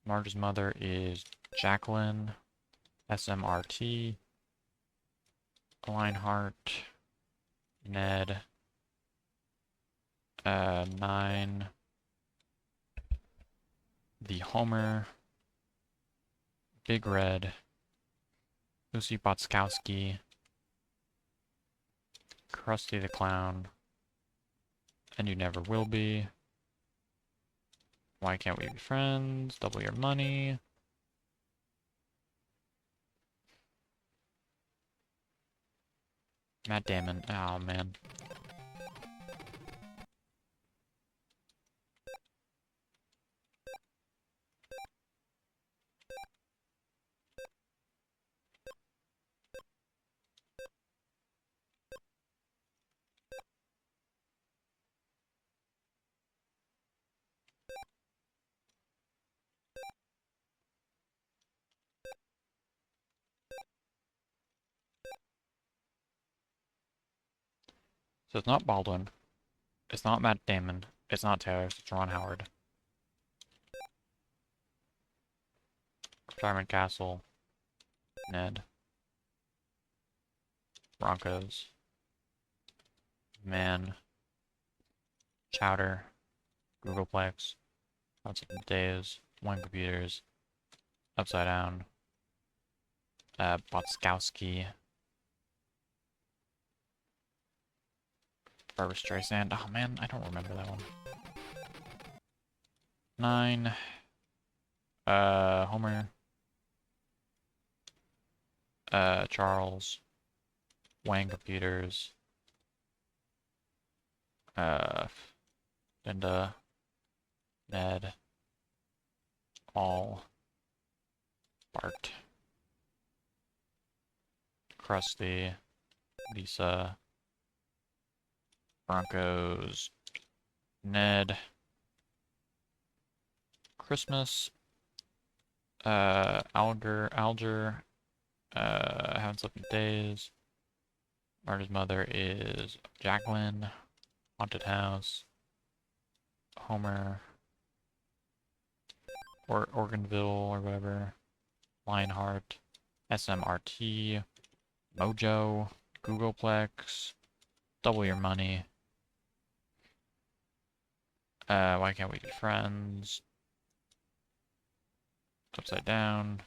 Marge's mother is Jacqueline, SMRT, Lionheart, Ned, 9, the Homer, Big Red, Lucy Botskowski, Krusty the Clown, and You Never Will Be, Why Can't We Be Friends, Double Your Money, Matt Damon, oh man. So it's not Baldwin, it's not Matt Damon, it's not Taylor, it's Ron Howard. Retirement Castle, Ned, Broncos, Man, Chowder, Googleplex, Lots of Days, One Computers, Upside Down, Botskowski, Barbra Streisand. Oh man, I don't remember that one. 9, Homer, Charles, Wang Computers, Linda, Ned, all, Bart, Krusty, Lisa, Broncos, Ned, Christmas, Alger, Haven't Slept in Days, Marta's mother is Jacqueline, Haunted House, Homer, or Organville or whatever, Lionheart, SMRT, Mojo, Googleplex, Double Your Money, Why Can't We Be Friends, Upside Down,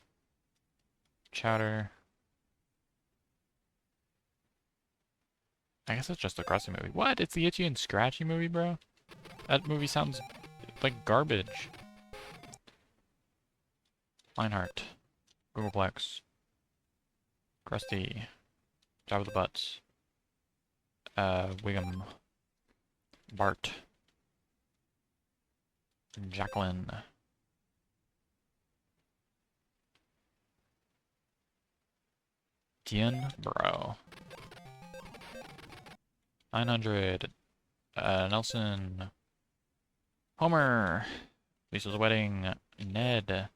Chowder. I guess it's just a Krusty movie. What? It's the Itchy and Scratchy movie, bro? That movie sounds like garbage. Lionheart, Googleplex, Krusty, Job of the Butts, Wiggum, Bart, Jacqueline, Tien, bro. 900, Nelson, Homer, Lisa's Wedding, Ned,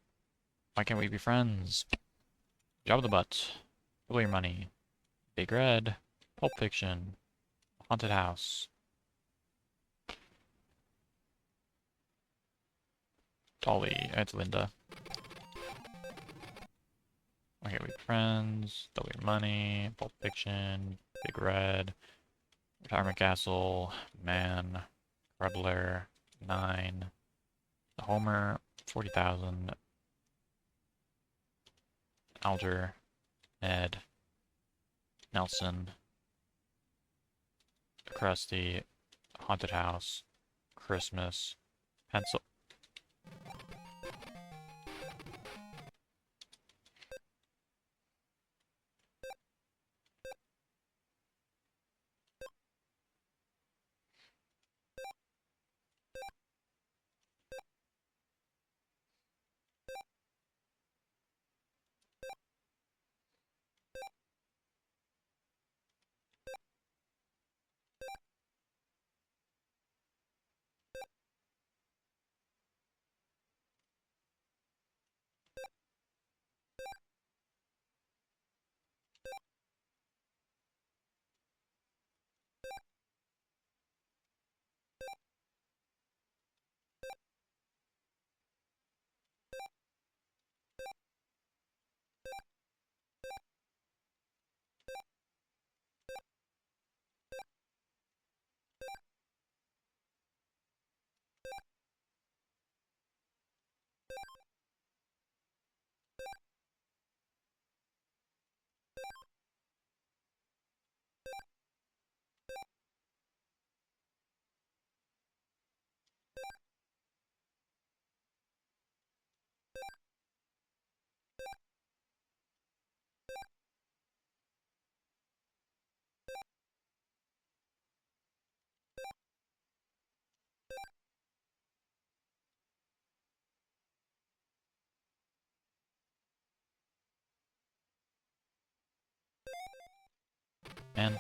Why Can't We Be Friends, Job of the Butts, Double Your Money, Big Red, Pulp Fiction, Haunted House, Dolly. It's Linda. Okay, we friends. Dolly Money. Pulp Fiction. Big Red. Retirement Castle. Man. Cruddler. 9. The Homer. 40,000. Alger. Ned. Nelson. Krusty. Haunted House. Christmas. Pencil. Man.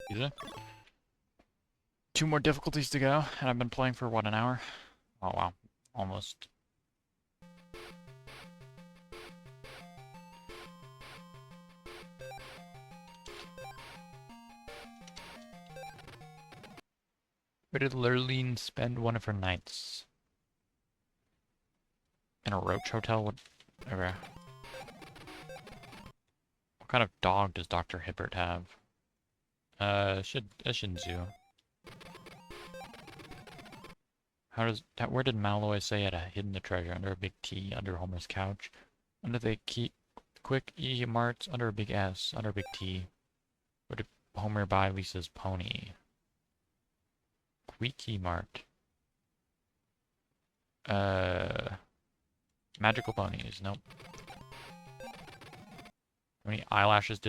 Easy. 2 more difficulties to go, and I've been playing for, what, an hour? Oh, wow. Almost. Where did Lurleen spend one of her nights? In a roach hotel? What? Okay. What kind of dog does Dr. Hibbert have? A Shih Tzu. Where did Malloy say he had hidden the treasure? Under a big T, under Homer's couch, under the quick E marts, under a big S, under a big T. Where did Homer buy Lisa's pony? Quickie Mart. Magical ponies. Nope. How many eyelashes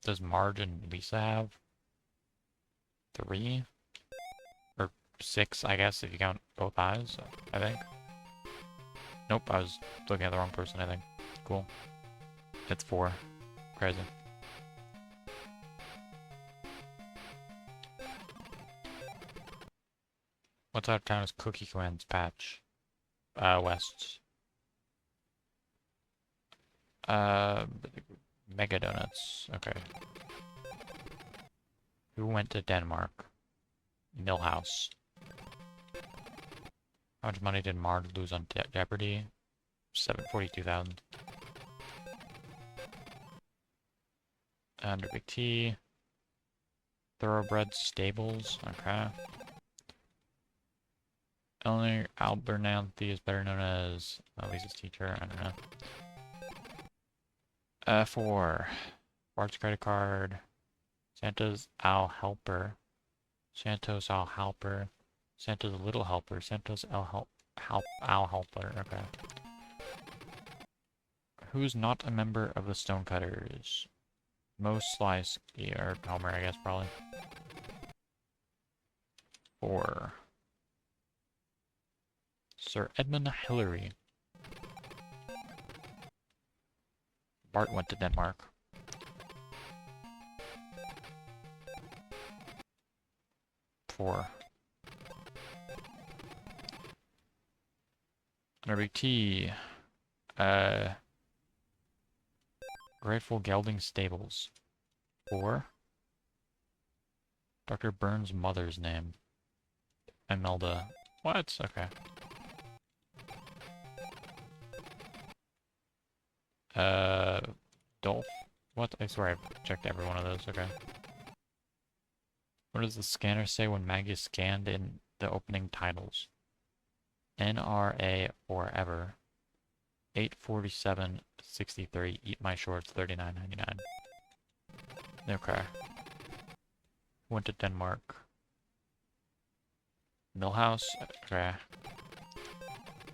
does Marge and Lisa have? 3? Or 6, I guess, if you count both eyes, I think. Nope, I was looking at the wrong person, I think. Cool. It's 4. Crazy. What's out of town is Cookie Command's patch? West. Mega Donuts. Okay. Who went to Denmark? Millhouse. How much money did Mard lose on Jeopardy? 742,000. Under Big T. Thoroughbred Stables. Okay. Eleanor Albernanthe is better known as Lisa's teacher. I don't know. 4. Bart's credit card. Santa's Al Helper. Santos Al Helper. Santa's Little Helper. Santa's Al Helper. Okay. Who's not a member of the Stonecutters? Mo Slice, or Homer, I guess, probably. 4. Sir Edmund Hillary. Bart went to Denmark. 4. Under Big T. Grateful Gelding Stables. 4. Dr. Burns' mother's name. Imelda. What? Okay. Dolph? What? I swear I've checked every one of those. Okay. What does the scanner say when Maggie is scanned in the opening titles? NRA forever. 847.63. Eat my shorts. 39.99. Okay. Went to Denmark. Millhouse. Okay. I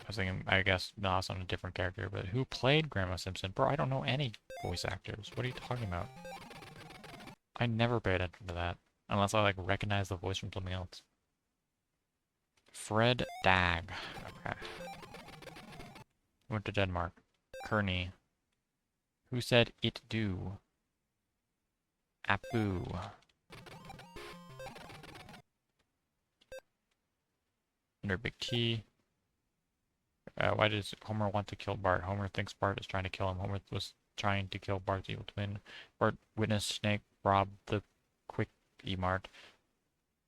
was thinking, I guess, Millhouse on a different character, but who played Grandma Simpson? Bro, I don't know any voice actors. What are you talking about? I never pay attention to that. Unless I, like, recognize the voice from something else. Fred Dag. Okay. Went to Denmark. Kearney. Who said it do? Apu. Under Big T. Why does Homer want to kill Bart? Homer thinks Bart is trying to kill him. Homer was trying to kill Bart's evil twin. Bart witnessed Snake rob the Quick E-Mart.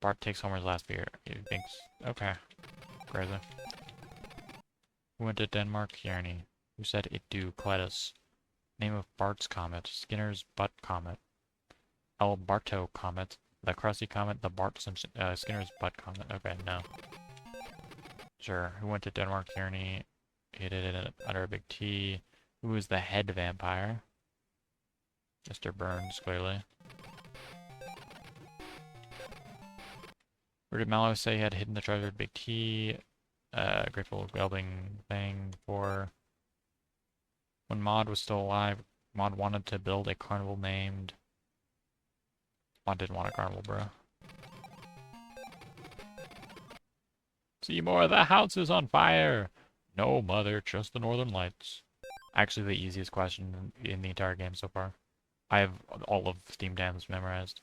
Bart takes Homer's last beer. He thinks, okay, crazy. Who went to Denmark? Kearney. Who said it do? Cletus. Name of Bart's comet. Skinner's butt comet. El Barto comet. The Krusty comet. The Bart Simpson. Skinner's butt comet. Okay, no. Sure. Who went to Denmark? Kearney. He did it under a Big T. Who is the head vampire? Mr. Burns, clearly. Where did Mallow say he had hidden the treasure at Big T? Grateful Gelding thing. 4. When Maud was still alive, Maud wanted to build a carnival named... Maud didn't want a carnival, bro. Seymour, the house is on fire! No, mother, just the northern lights. Actually, the easiest question in the entire game so far. I have all of Steam Dams memorized.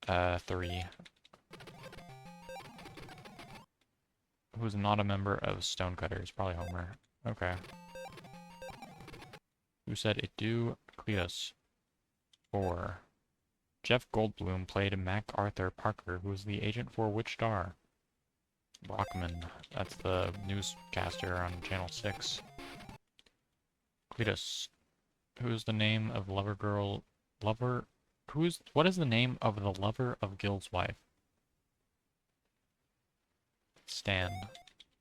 3. Who's not a member of Stonecutters? Probably Homer. Okay. Who said it do? Cletus. 4. Jeff Goldblum played MacArthur Parker, who was the agent for which star? Brockman. That's the newscaster on Channel 6. Cletus. Who's the name of what is the name of the lover of Gil's wife? Stan.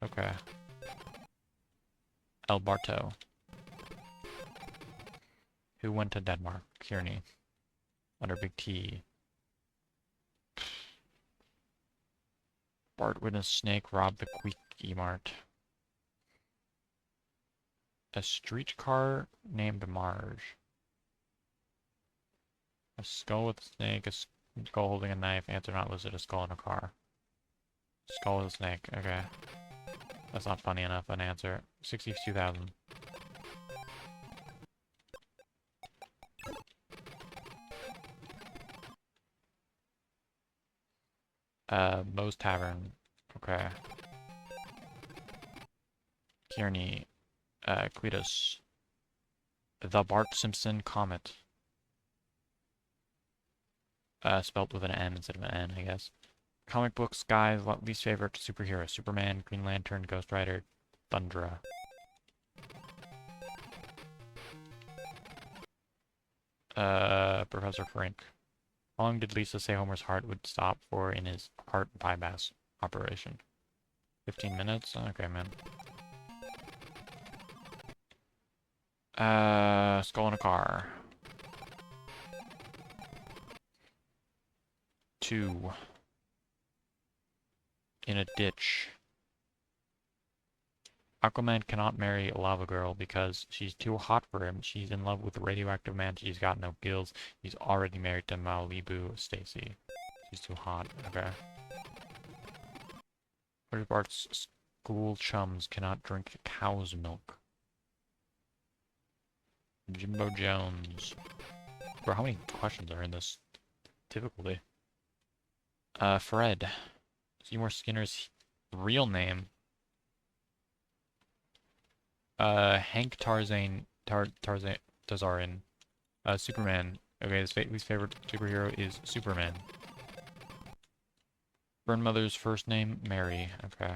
Okay. Alberto. Who went to Denmark? Kearney. Under Big T. Bart witnessed Snake rob the Quick E-Mart. A streetcar named Marge. A skull with a snake, a skull holding a knife, answer not listed, a skull in a car. Skull with a snake. Okay. That's not funny enough an answer. 62,000. Moe's Tavern. Okay. Kearney. Cletus. The Bart Simpson Comet. Spelled with an M instead of an N, I guess. Comic books, guys, least favorite superhero. Superman, Green Lantern, Ghost Rider, Thundra. Professor Frink. How long did Lisa say Homer's heart would stop for in his heart bypass operation? 15 minutes? Okay, man. Skull in a car. 2. In a ditch. Aquaman cannot marry Lava Girl because she's too hot for him. She's in love with the radioactive man. She's got no gills. He's already married to Malibu Stacy. She's too hot. Okay. What if Bart's school chums cannot drink cow's milk? Jimbo Jones. Bro, how many questions are in this difficulty? Fred. Seymour Skinner's real name. Hank Tarzarin. Superman. Okay, his least favorite superhero is Superman. Grandmother's first name, Mary. Okay.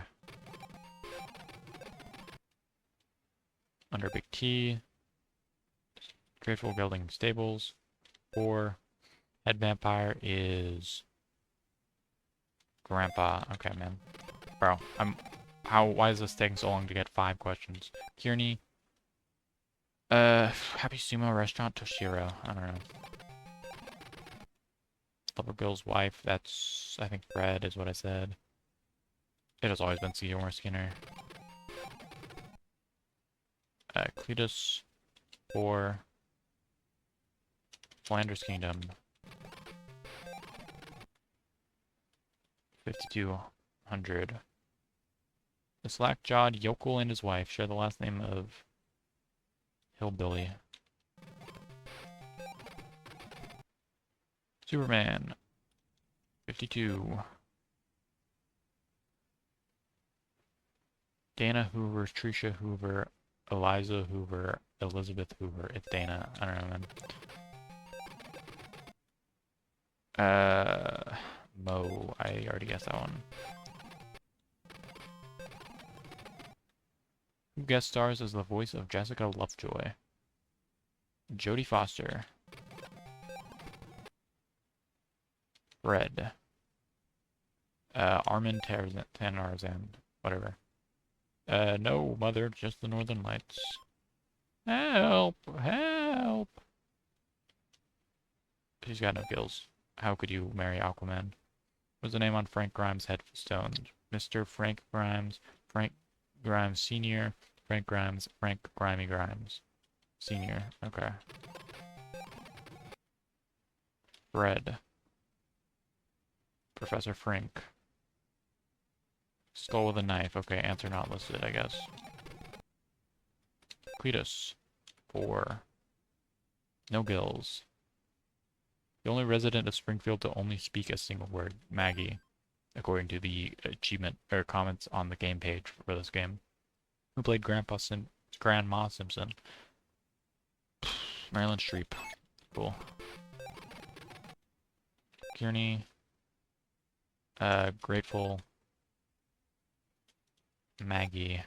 Under Big T. Grateful Building Stables. 4. Head vampire is Grandpa. Okay, man. Bro, why is this taking so long to get 5 questions? Kearney. Happy Sumo Restaurant, Toshiro. I don't know. Lover Bill's wife, that's, I think Fred is what I said. It has always been Seymour Skinner. Cletus. 4. Flanders Kingdom. 5,200. The slack-jawed yokel and his wife share the last name of Hillbilly. Superman. 52. Dana Hoover, Tricia Hoover, Eliza Hoover, Elizabeth Hoover. It's Dana. I don't know, man. Mo. I already guessed that one. Who guest stars as the voice of Jessica Lovejoy? Jodie Foster. Fred. Armin Tanarzan. Whatever. No, mother, just the Northern Lights. Help! Help! She's got no gills. How could you marry Aquaman? What's the name on Frank Grimes' headstone? Mr. Frank Grimes, Frank Grimes Sr., Frank Grimes, Frank Grimy Grimes Sr. Okay. Fred. Professor Frink. Skull with a knife. Okay, answer not listed, I guess. Cletus. 4. No gills. The only resident of Springfield to only speak a single word. Maggie. According to the achievement or comments on the game page for this game. Who played Grandma Simpson? Marilyn Streep. Cool. Kearney. Grateful. Maggie.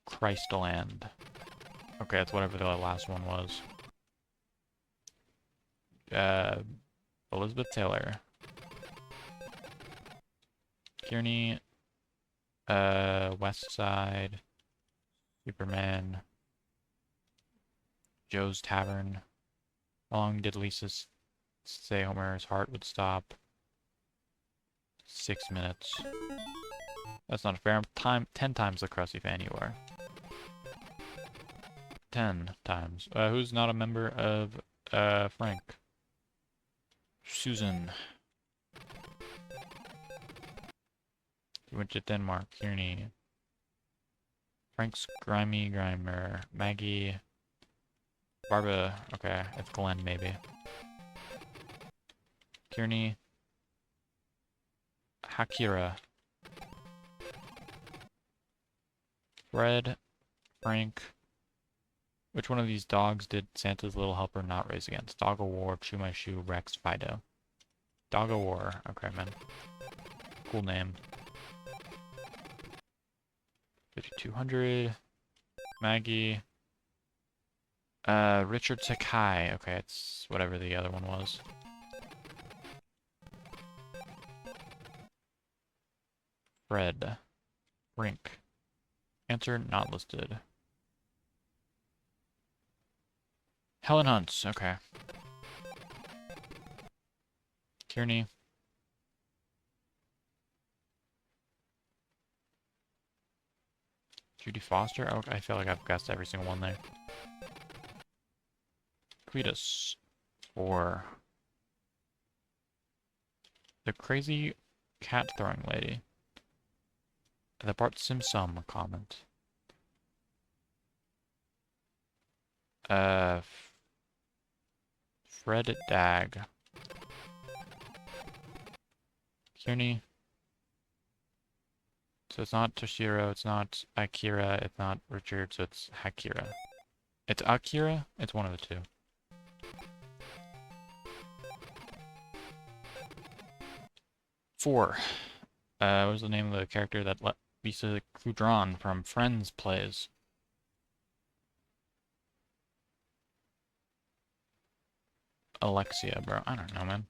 Christland. Okay, that's whatever the last one was. Elizabeth Taylor. Kearney. West Side. Superman. Joe's Tavern. How long did Lisa say Homer's heart would stop? 6 minutes. That's not a fair time. 10 times the crusty fan you are. 10 times. Who's not a member of Frank? Susan. We went to Denmark. Kearney. Frank's Grimy Grimer. Maggie. Barbara. Okay, it's Glenn, maybe. Kearney. Hakira. Fred. Frank. Which one of these dogs did Santa's Little Helper not race against? Dog of War, Chew My Shoe, Rex, Fido. Dog of War. Okay, man. Cool name. 5200. Maggie. Richard Sakai. Okay, it's whatever the other one was. Fred. Brink. Answer not listed. Helen Hunts. Okay. Kearney. Judy Foster? Oh, I feel like I've guessed every single one there. Cletus. Or the crazy cat throwing lady. The Bart Simpson comment. Fred Dag. Kearney. So it's not Toshiro, it's not Akira, it's not Richard, so it's Hakira. It's Akira? It's one of the two. Four. What was the name of the character that Lisa Kudron from Friends plays? Alexia, bro. I don't know, man.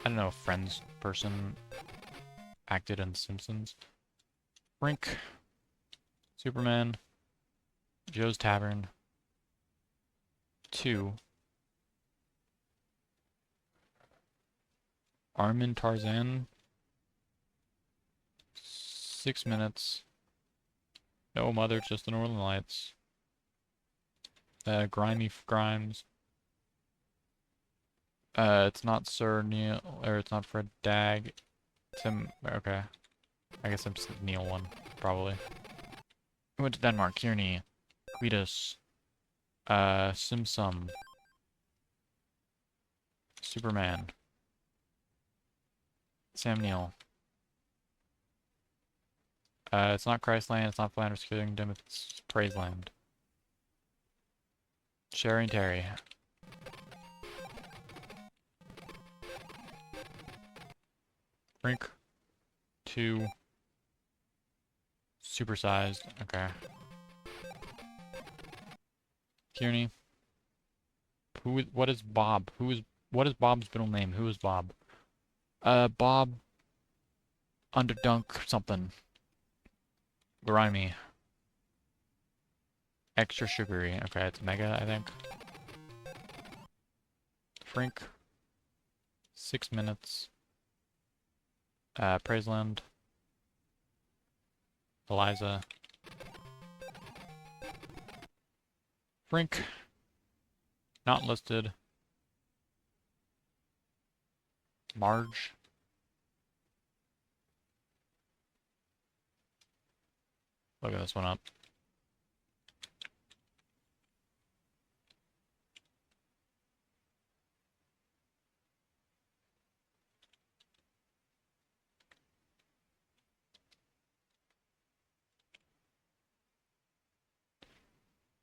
I don't know a Friends person acted in Simpsons. Brink. Superman. Joe's Tavern. 2. Armin Tarzan. 6 minutes. No Mother, just the Northern Lights. Grimy Grimes. It's not Sir Neil, or it's not Fred Dag. Tim, okay. I guess I'm Neil one, probably. We went to Denmark. Kearney. Cletus. Simsum. Superman. Sam Neill. It's not Christland, it's not Flanders Kingdom, it's Praiseland. Sherry and Terry. Brink. 2. Supersized. Okay. Kearney. What is Bob? What is Bob's middle name? Who is Bob? Bob Underdunk something. Grimy. Extra sugary. Okay, it's Mega, I think. Frank. 6 minutes. Praiseland. Eliza. Frink. Not listed. Marge. Look at this one up.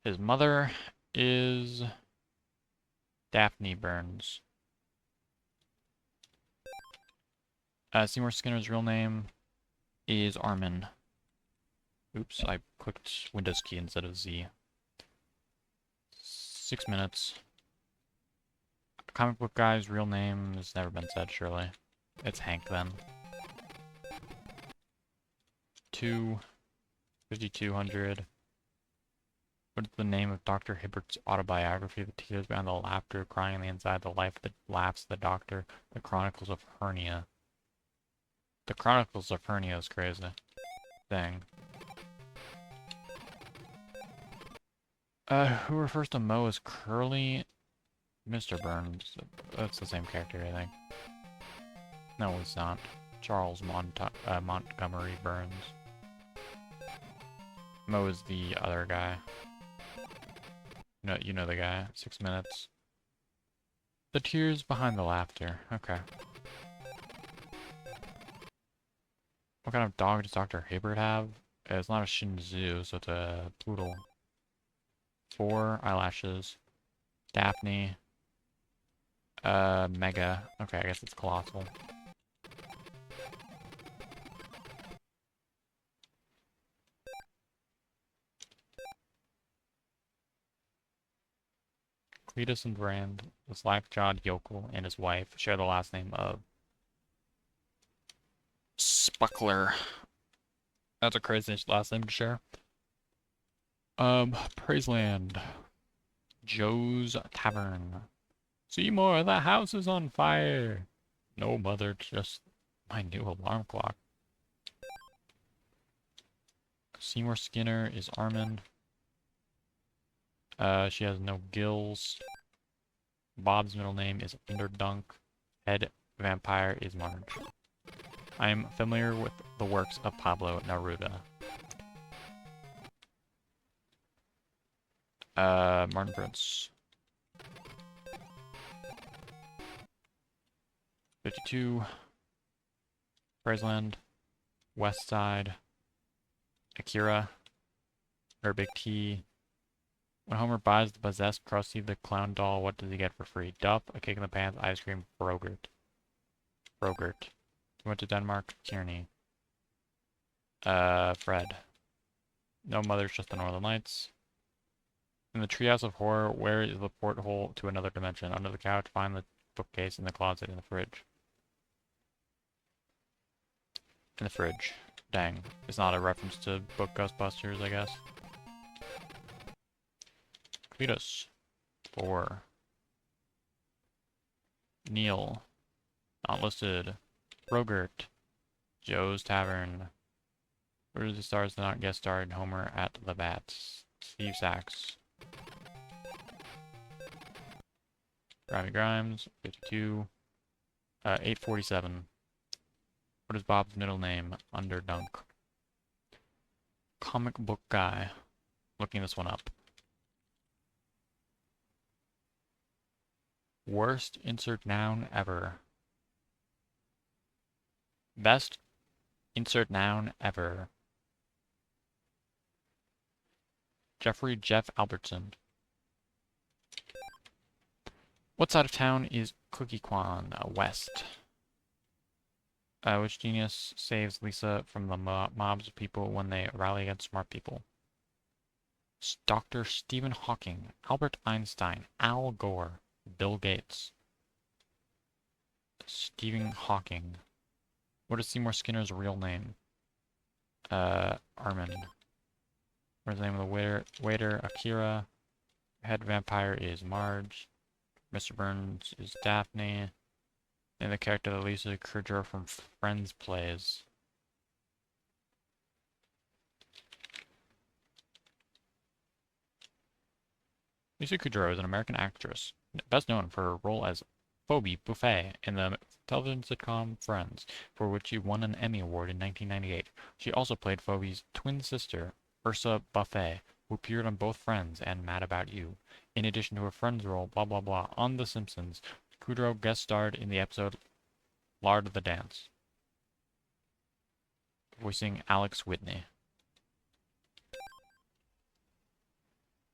His mother is Daphne Burns. Seymour Skinner's real name is Armin. Oops, I clicked Windows key instead of Z. 6 minutes. Comic book guy's real name has never been said, surely. It's Hank, then. 2. 5200. What is the name of Dr. Hibbert's autobiography? The tears behind the laughter, crying on the inside, the life that laughs the doctor, the Chronicles of Hernia. The Chronicles of Hernia is crazy. Dang. Who refers to Mo as Curly? Mr. Burns. That's the same character, I think. No, it's not. Charles Montgomery Burns. Mo is the other guy. No, you know the guy. 6 minutes. The tears behind the laughter. Okay. What kind of dog does Dr. Hibbert have? It's not a Shih Tzu, so it's a poodle. 4 eyelashes. Daphne. Mega. Okay, I guess it's colossal. Cletus and Brand, the slack-jawed yokel, and his wife share the last name of Spuckler. That's a crazy last name to share. Praiseland. Joe's Tavern. Seymour, the house is on fire. No, mother, just my new alarm clock. Seymour Skinner is Armin. She has no gills. Bob's middle name is Underdunk. Head vampire is Marge. I am familiar with the works of Pablo Neruda. Martin Prince. 52. Praiseland. West Side. Akira. Or Big T. When Homer buys the possessed Krusty the Clown doll, what does he get for free? Duff, a kick in the pants, ice cream, Brogurt. Brogurt. He went to Denmark, Kearney. Fred. No mother's just the Northern Lights. In the Treehouse of Horror, where is the porthole to another dimension? Under the couch, find the bookcase, in the closet, in the fridge. In the fridge. Dang. It's not a reference to book Ghostbusters, I guess. Cletus. 4. Neil. Not listed. Rogert. Joe's Tavern. Where do the stars not guest starred Homer at the Bats? Steve Sachs. Grimey Grimes. 52. 847. What is Bob's middle name? Underdunk. Comic book guy. Looking this one up. Worst insert noun ever. Best insert noun ever. Jeffrey Jeff Albertson. What side of town is Cookie Quan? West. Which genius saves Lisa from the mobs of people when they rally against smart people? Dr. Stephen Hawking, Albert Einstein, Al Gore, Bill Gates. Stephen Hawking. What is Seymour Skinner's real name? Armin. Where's the name of the waiter? Akira. Head vampire is Marge. Mr. Burns is Daphne. And the character that Lisa Kudrow from Friends plays. Lisa Kudrow is an American actress, best known for her role as Phoebe Buffay in the television sitcom Friends, for which she won an Emmy Award in 1998. She also played Phoebe's twin sister, Ursa Buffay, who appeared on both Friends and Mad About You. In addition to her Friends role, blah blah blah, on The Simpsons, Kudrow guest starred in the episode Lard of the Dance, voicing Alex Whitney.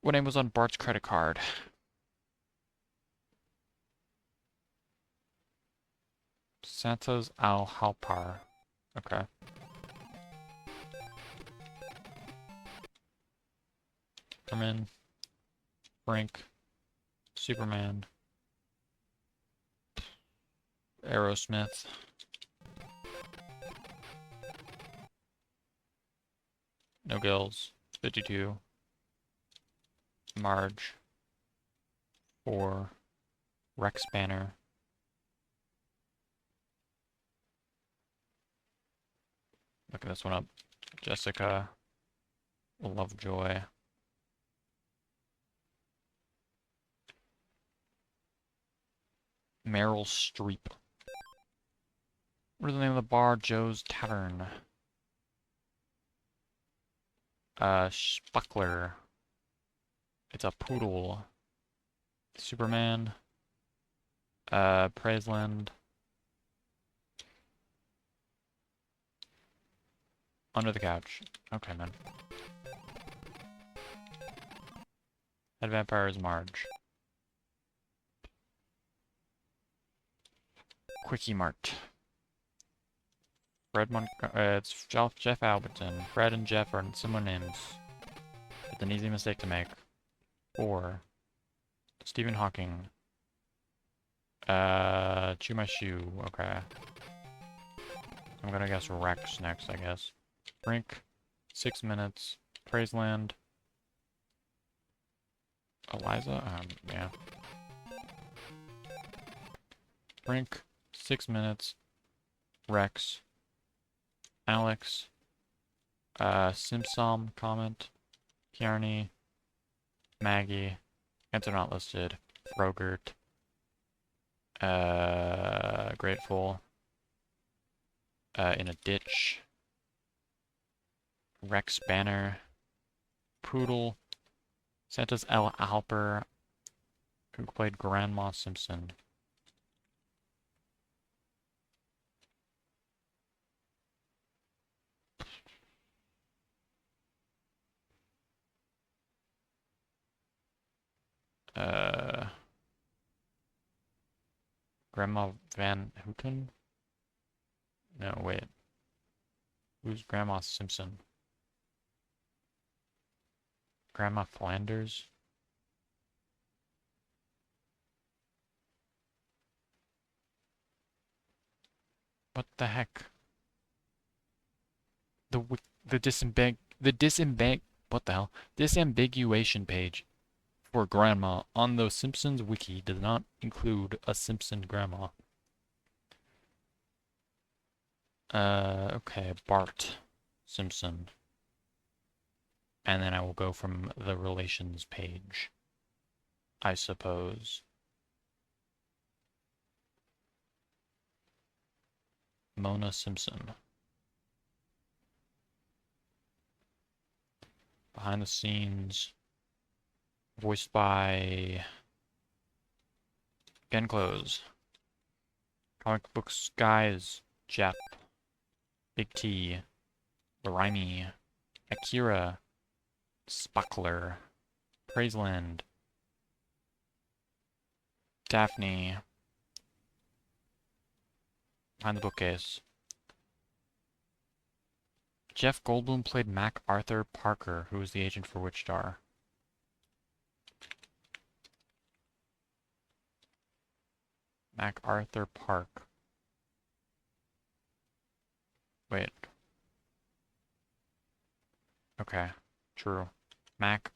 What name was on Bart's credit card? Santa's Al Halpar. Okay. Herman. Frank. Superman. Aerosmith. No Gills. 52. Marge. 4. Rex Banner. Looking this one up. Jessica. Lovejoy. Meryl Streep. What is the name of the bar? Joe's Tavern. Spuckler. It's a poodle. Superman. Praiseland. Under the couch. Okay, man. Head vampire is Marge. Quickie Mart. It's Jeff Alberton. Fred and Jeff are similar names. It's an easy mistake to make. 4. Stephen Hawking. Chew my shoe. Okay. I'm gonna guess Rex next, I guess. Brink. 6 minutes. Praiseland. Eliza? Yeah. Brink. 6 minutes. Rex. Alex. Simpson comment. Kearney. Maggie. Answer not listed. Frogurt. Grateful. In a ditch. Rex Banner. Poodle. Santa's L. Alper, who played Grandma Simpson. Grandma Van Houten? No, wait. Who's Grandma Simpson? Grandma Flanders? What the heck? The what the hell? Disambiguation page for grandma on the Simpsons wiki does not include a Simpson grandma. Okay, Bart Simpson. And then I will go from the relations page, I suppose. Mona Simpson. Behind the scenes. Voiced by Gen Close. Comic Books Guys. Jeff. Big T. Rhymy. Akira. Spuckler. Praiseland. Daphne. Behind the bookcase. Jeff Goldblum played Mac Arthur Parker, who was the agent for Witchstar. Mac Arthur Park. Wait. Okay, true. Mac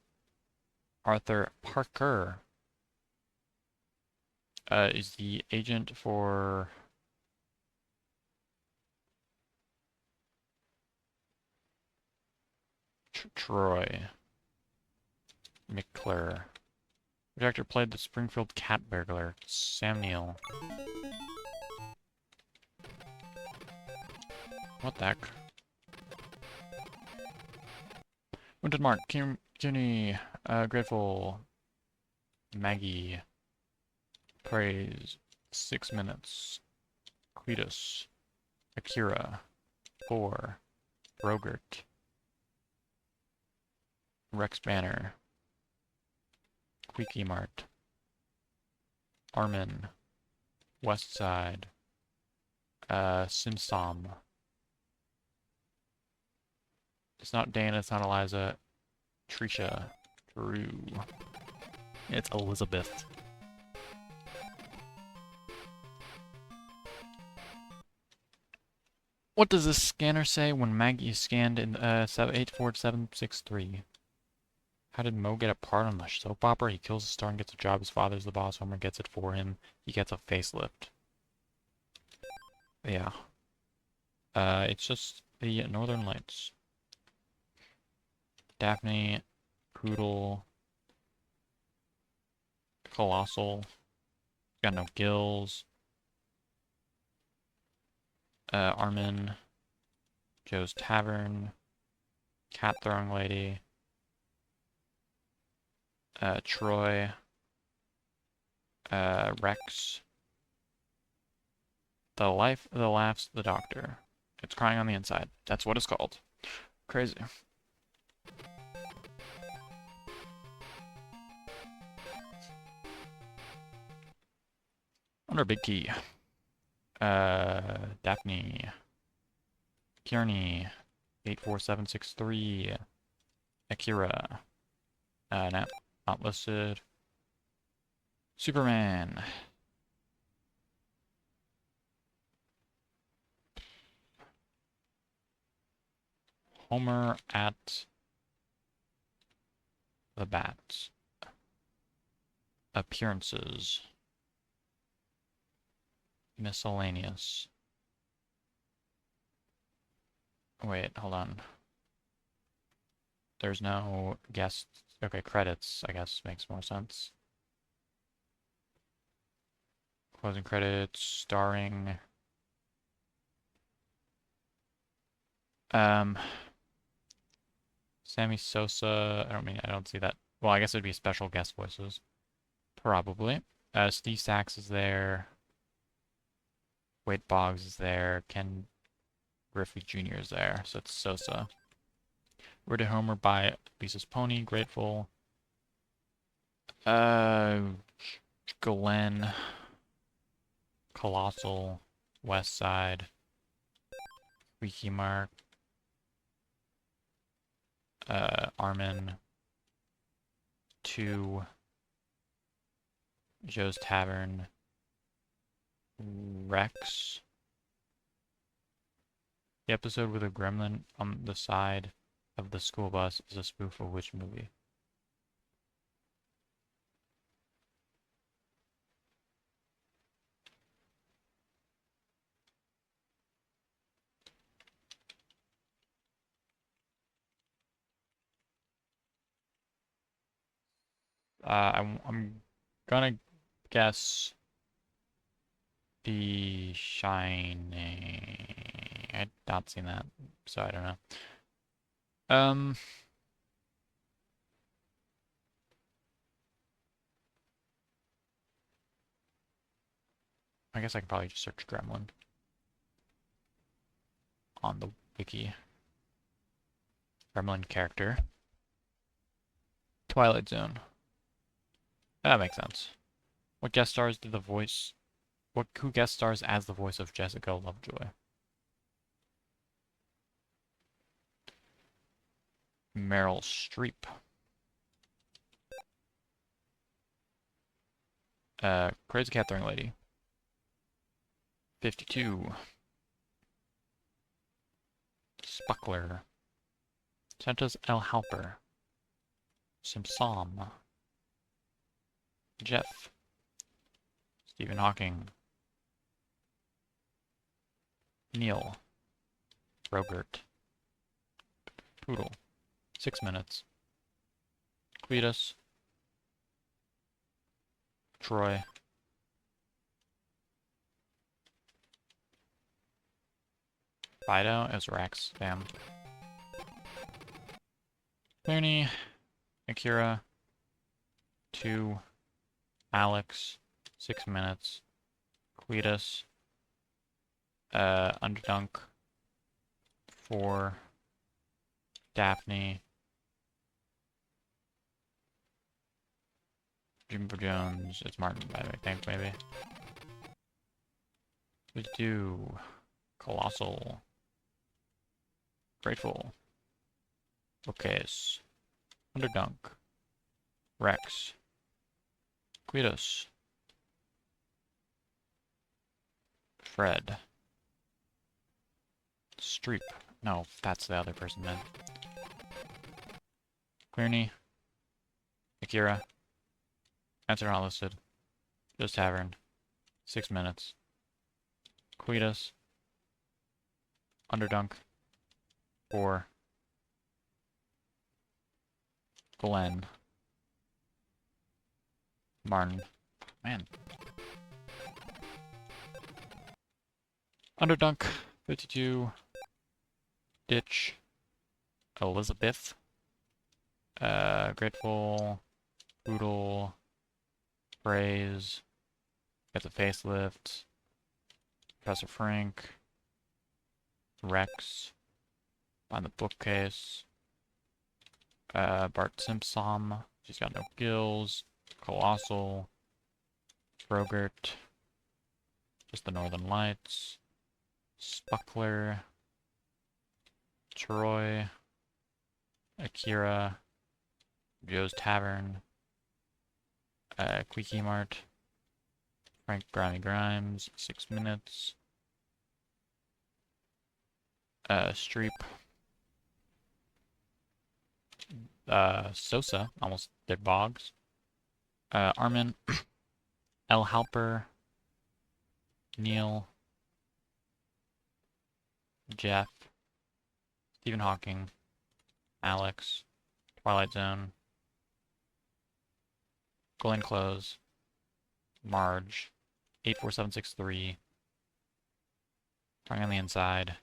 Arthur Parker is the agent for Troy McClure. Which actor played the Springfield cat burglar? Sam Neill. What the heck? Winter Mark, Kinney, Grateful, Maggie, Praise, 6 minutes, Cletus, Akira, 4, Rogert, Rex Banner, Quickie Mart, Armin, West Side, Simsom. It's not Dana, it's not Eliza. Trisha. Drew. It's Elizabeth. What does this scanner say when Maggie is scanned in 84763? How did Mo get a part on the soap opera? He kills the star and gets a job. His father's the boss. Homer gets it for him. He gets a facelift. Yeah. It's just the Northern Lights. Daphne, Poodle, Colossal, got no gills. Armin, Joe's Tavern, Cat Throwing Lady, Troy, Rex, The Laughs, the Doctor. It's crying on the inside. That's what it's called. Crazy. Under big key. Daphne. Kearney. 84763. Akira. Not listed. Superman. Homer at the Bats. Appearances. Miscellaneous. Wait, hold on. There's no guest. Okay, credits, I guess, makes more sense. Closing credits, starring. Sammy Sosa. I don't see that. Well, I guess it'd be special guest voices. Probably. Steve Sachs is there. Wade Boggs is there. Ken Griffey Jr. is there. So it's Sosa. Where Did Homer Buy Lisa's Pony? Grateful. Glenn. Colossal. West Side. Wiki Mark. Armin. 2. Joe's Tavern. Rex. The episode with a gremlin on the side of the school bus is a spoof of which movie? I'm gonna guess The Shining. I've not seen that, so I don't know. I guess I could probably just search Gremlin on the wiki. Gremlin character. Twilight Zone. That makes sense. What guest stars did the voice... Who guest stars as the voice of Jessica Lovejoy? Meryl Streep. Crazy Cat Throwing Lady. 52. Spuckler. Santos L. Halper. Simpson. Jeff. Stephen Hawking. Neil. Robert. Poodle. 6 minutes. Cletus. Troy. Fido is Rex. Damn. Clooney. Akira. 2. Alex. 6 minutes. Cletus. Underdunk. 4. Daphne. Jimbo Jones. It's Martin, by the way. Thanks, maybe. Let's do Colossal. Grateful. Bookcase. Underdunk. Rex. Cletus. Fred. Streep. No, that's the other person then. Clooney. Akira. Answer not listed. Just Tavern. 6 minutes. Cletus. Underdunk. 4. Glenn. Martin. Man. Underdunk. 52, Ditch, Elizabeth, Grateful, Poodle, Praise, Gets a Facelift, Professor Frank, Rex, Find the Bookcase, Bart Simpson, She's Got No Gills, Colossal, Frogurt, Just the Northern Lights, Spuckler, Troy, Akira, Joe's Tavern, Quickie Mart, Frank Grimy Grimes, 6 Minutes, Streep, Sosa, almost did Boggs, Armin, L. Halper, Neil, Jeff, Stephen Hawking, Alex, Twilight Zone, Glenn Close, Marge, 84763, Tongue on the Inside,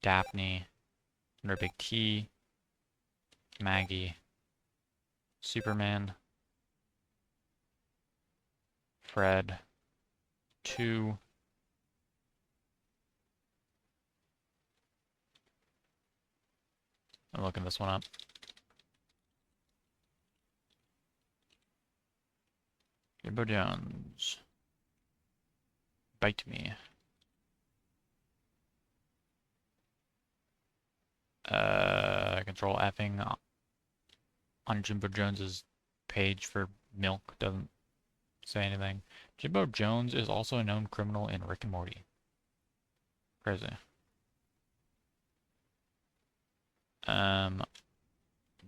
Daphne, Under Big T, Maggie, Superman, Fred, 2, I'm looking this one up. Jimbo Jones. Bite me. Control Fing on Jimbo Jones's page for milk doesn't say anything. Jimbo Jones is also a known criminal in Rick and Morty. Crazy.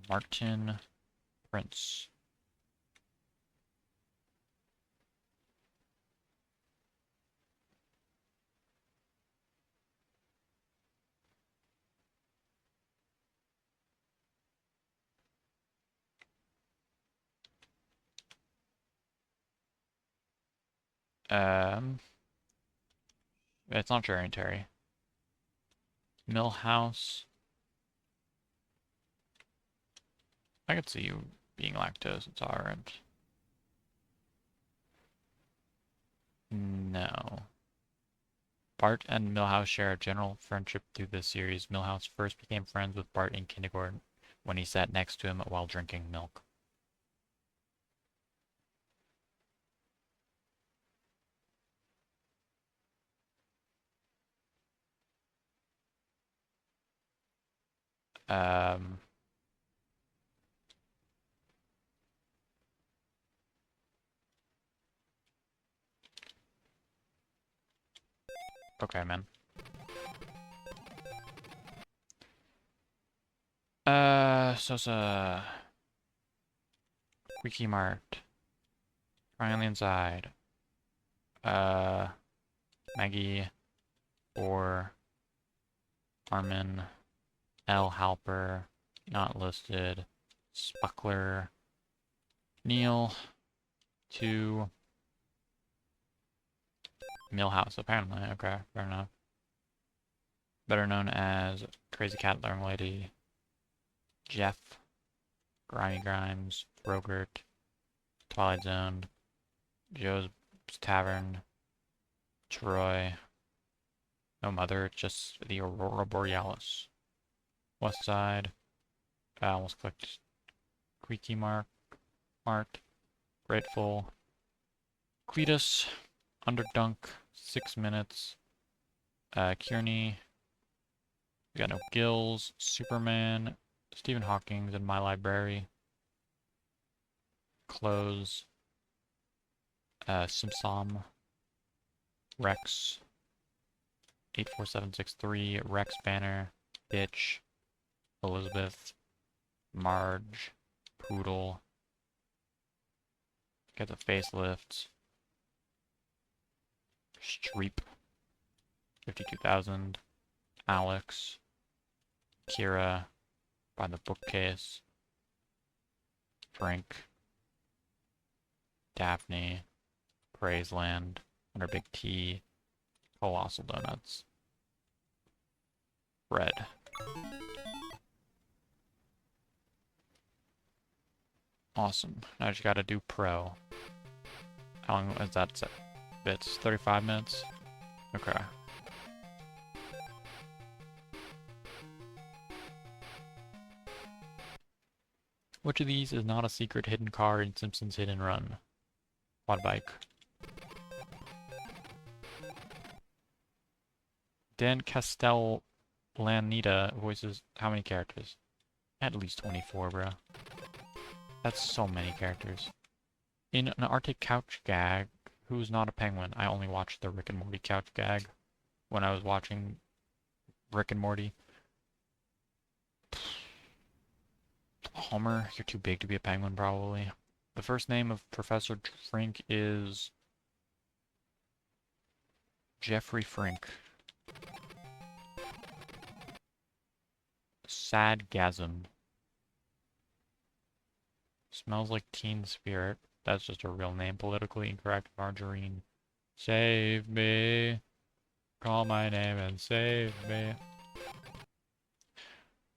Martin Prince. It's not Jerry and Terry. Millhouse. I could see you being lactose intolerant. No. Bart and Milhouse share a general friendship through this series. Milhouse first became friends with Bart in kindergarten when he sat next to him while drinking milk. Um, okay, man. Sosa. Quickie Mart. Crying on the Inside. Maggie. Or Armin. L. Halper. Not listed. Spuckler. Neil. 2. Millhouse, apparently. Okay, fair enough. Better known as Crazy Cat Learning Lady. Jeff. Grimy Grimes. Rogert. Twilight Zone. Joe's Tavern. Troy. No Mother, just the Aurora Borealis. West Side. I almost clicked Quickie Mart. Grateful. Cletus. Underdunk. 6 Minutes. Kearney. We got No Gills. Superman. Stephen Hawking's in My Library. Close. Simpson. Rex. 84763. Rex Banner. Bitch. Elizabeth. Marge. Poodle. Get the Facelift. Streep. 52,000. Alex. Kira. By the Bookcase. Frank. Daphne. Praiseland. Under Big T. Colossal Donuts. Red. Awesome. Now I just gotta do pro. How long is that set? Bits? 35 minutes? Okay. Which of these is not a secret hidden car in Simpsons Hit and Run? Quad bike. Dan Castellaneta voices how many characters? At least 24, bro. That's so many characters. In an Arctic couch gag, who's not a penguin? I only watched the Rick and Morty couch gag when I was watching Rick and Morty. Homer, you're too big to be a penguin, probably. The first name of Professor Frink is Jeffrey Frink. Sadgasm. Smells like Teen Spirit. That's just a real name. Politically incorrect. Margarine. Save me. Call my name and save me.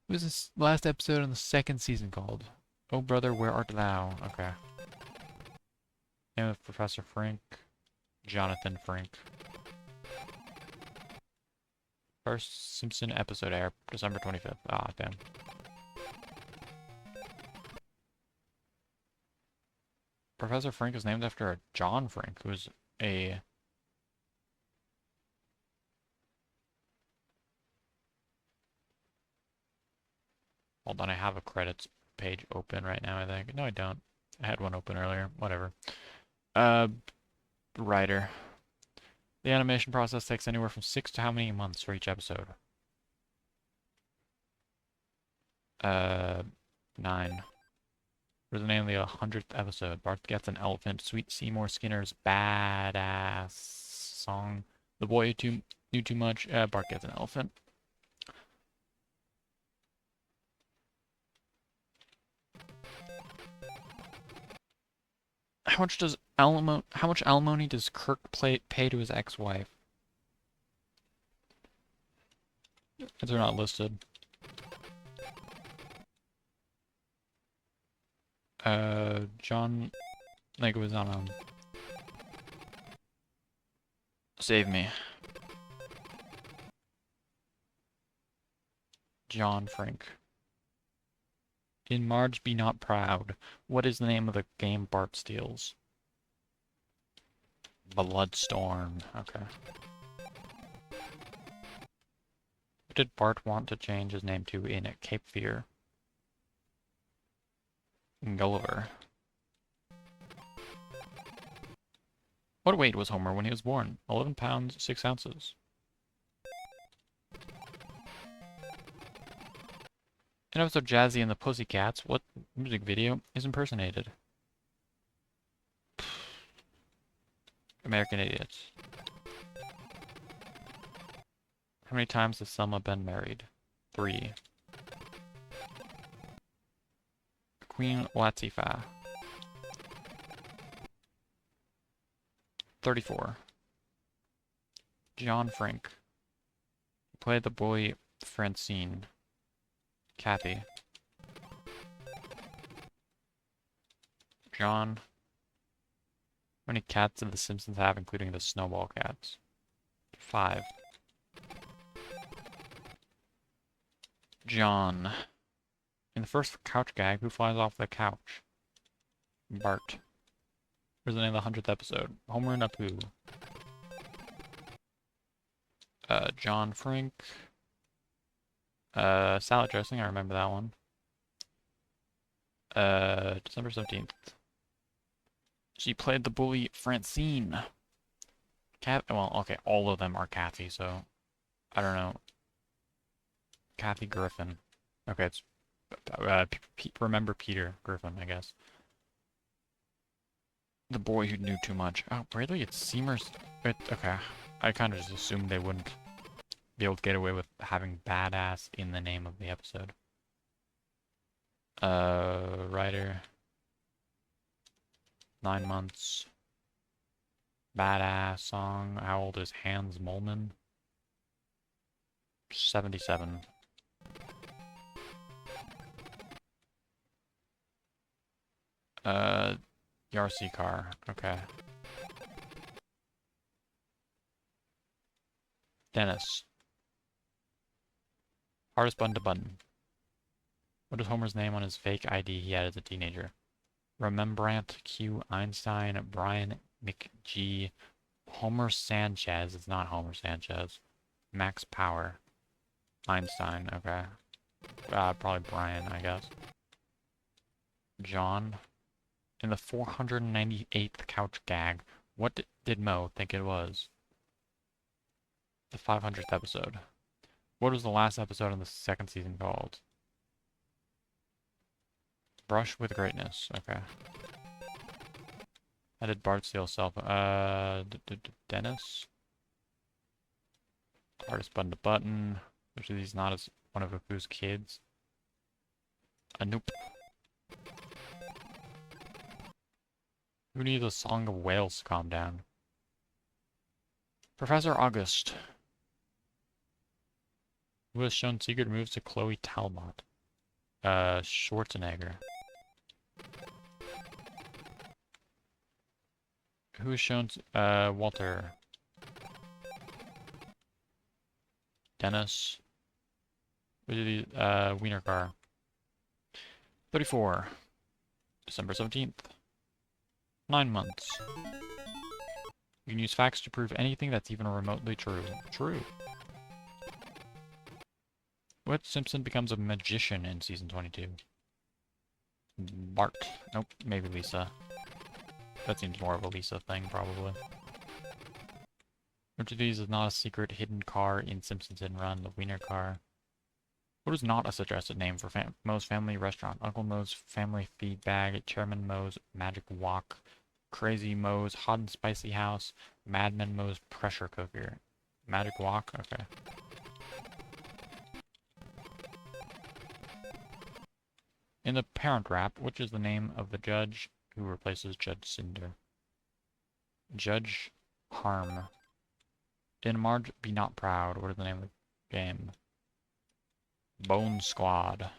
What was this last episode in the second season called? Oh brother, where art thou? Okay. Name of Professor Frink. Jonathan Frink. First Simpson episode air, December 25th. Ah, damn. Professor Frink is named after a John Frink, who's a... Hold on, I have a credits page open right now, I think. No, I don't. I had one open earlier. Whatever. Writer. The animation process takes anywhere from 6 to how many months for each episode? 9. What's the name of the 100th episode? Bart gets an elephant. Sweet Seymour Skinner's badass song. The boy who knew too much. Bart gets an elephant. How much alimony does Kirk pay to his ex-wife? They're not listed. John Leguizamo. Save me. John Frank. In Marge Be Not Proud. What is the name of the game Bart steals? Bloodstorm. Okay. What did Bart want to change his name to in Cape Fear? Gulliver. What weight was Homer when he was born? 11 pounds, 6 ounces. In episode Jazzy and the Pussycats, what music video is impersonated? American Idiots. How many times has Selma been married? 3. Queen Latifah. 34. John Frank. Played the boy Francine. Kathy. John. How many cats did the Simpsons have, including the Snowball cats? 5. John. In the first couch gag, who flies off the couch? Bart. Where's the name of the 100th episode? Homer and Apu. John Frank. Salad dressing, I remember that one. December 17th. She played the bully Francine. Well, okay, all of them are Kathy, so I don't know. Kathy Griffin. Okay, it's remember Peter Griffin, I guess. The boy who knew too much. Oh, really? It's Seymour's. Okay, I kind of just assumed they wouldn't be able to get away with having badass in the name of the episode. Writer. 9 months. Badass song. How old is Hans Moleman? 77. The RC car. Okay. Dennis. Hardest button to button. What is Homer's name on his fake ID he had as a teenager? Remembrant Q Einstein Brian McG. Homer Sanchez. It's not Homer Sanchez. Max Power. Einstein. Okay. Probably Brian, I guess. John. In the 498th couch gag, what did Mo think it was? The 500th episode. What was the last episode in the second season called? Brush with Greatness. Okay. How did Bart steal cell phone? Dennis? Hardest button to button. Which of these not as one of Apu's kids? Nope. Who needs a song of whales to calm down? Professor August. Who has shown secret moves to Chloe Talbot? Schwarzenegger. Who has shown, Walter? Dennis. Which of these, Wiener car. 34. December 17th. 9 months. You can use facts to prove anything that's even remotely true. True. What Simpson becomes a magician in season 22? Bart. Nope, maybe Lisa. That seems more of a Lisa thing, probably. Which of these is not a secret hidden car in Simpsons Hit and Run? The Wiener car. What is not a suggested name for Moe's Family Restaurant? Uncle Moe's Family Feed Bag, Chairman Moe's Magic Wok, Crazy Moe's Hot and Spicy House, Madman Moe's Pressure Cooker. Magic Wok? Okay. In the Parent Rap, which is the name of the judge who replaces Judge Cinder? Judge Harm. In Marge Be Not Proud, what is the name of the game? Bone Squad.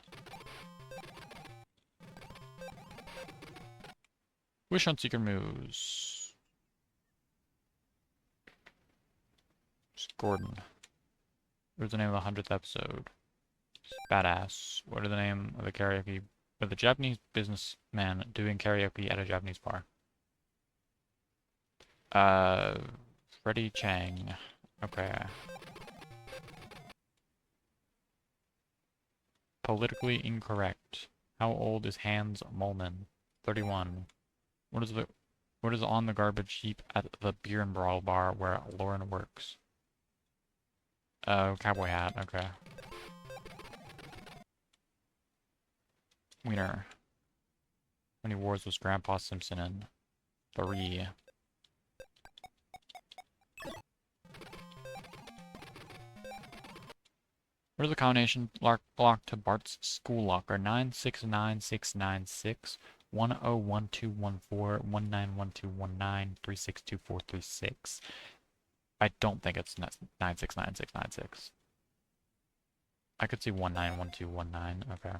Wish on Secret Moves. It's Gordon. What's the name of the 100th episode? Badass. What are the name of the karaoke with a Japanese businessman doing karaoke at a Japanese bar? Freddie Chang. Okay. Politically incorrect. How old is Hans Molman? 31. What is on the garbage heap at the Beer and Brawl bar where Lauren works? Cowboy hat. Okay. Wiener. How many wars was Grandpa Simpson in? 3. What is the combination lock to Bart's school locker? 969696, 101214, 191219, 362436. I don't think it's 969696. I could see 191219. Okay.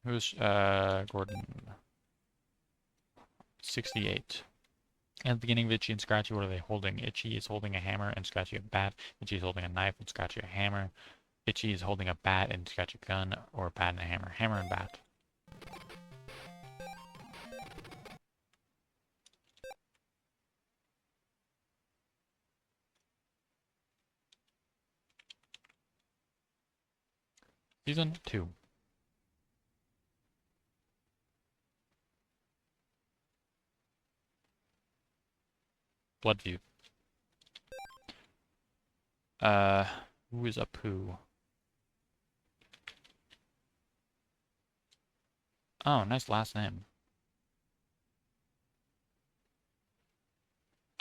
Who's Gordon? 68. At the beginning of Itchy and Scratchy, what are they holding? Itchy is holding a hammer and Scratchy a bat. Itchy is holding a knife and Scratchy a hammer. Itchy is holding a bat and Scratchy a gun, or a bat and a hammer. Hammer and bat. Season 2. Bloodview. Who is Apu? Oh, nice last name.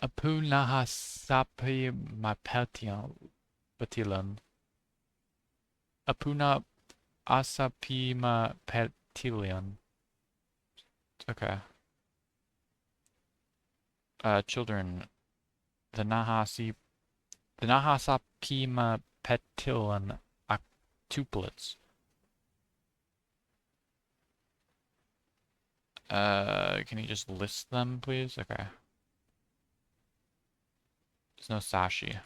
Apu Nahasapi Mapetilan. Apuna Asapima Petilian. Okay. Children. The Dnahasapima petilan octuplets. Can you just list them, please? Okay. There's no Sashi.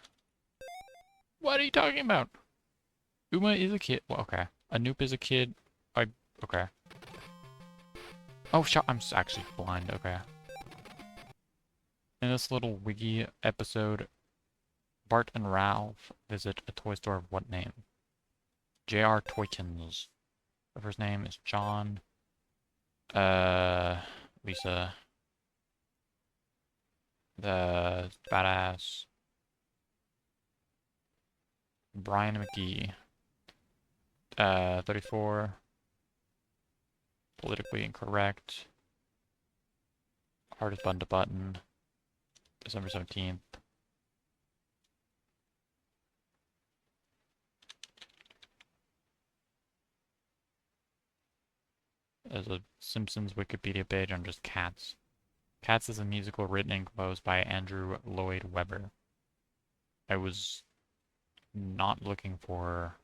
What are you talking about? Uma is a kid. Well, okay. Anoop is a kid. Okay. Oh, I'm actually blind. Okay. In this little wiki episode, Bart and Ralph visit a toy store of what name? J.R. Toykins. The first name is John. Lisa. The badass. Brian McGee. 34. Politically incorrect. Hardest button to button. December 17th. There's a Simpsons Wikipedia page on just Cats. Cats is a musical written and composed by Andrew Lloyd Webber. I was not looking for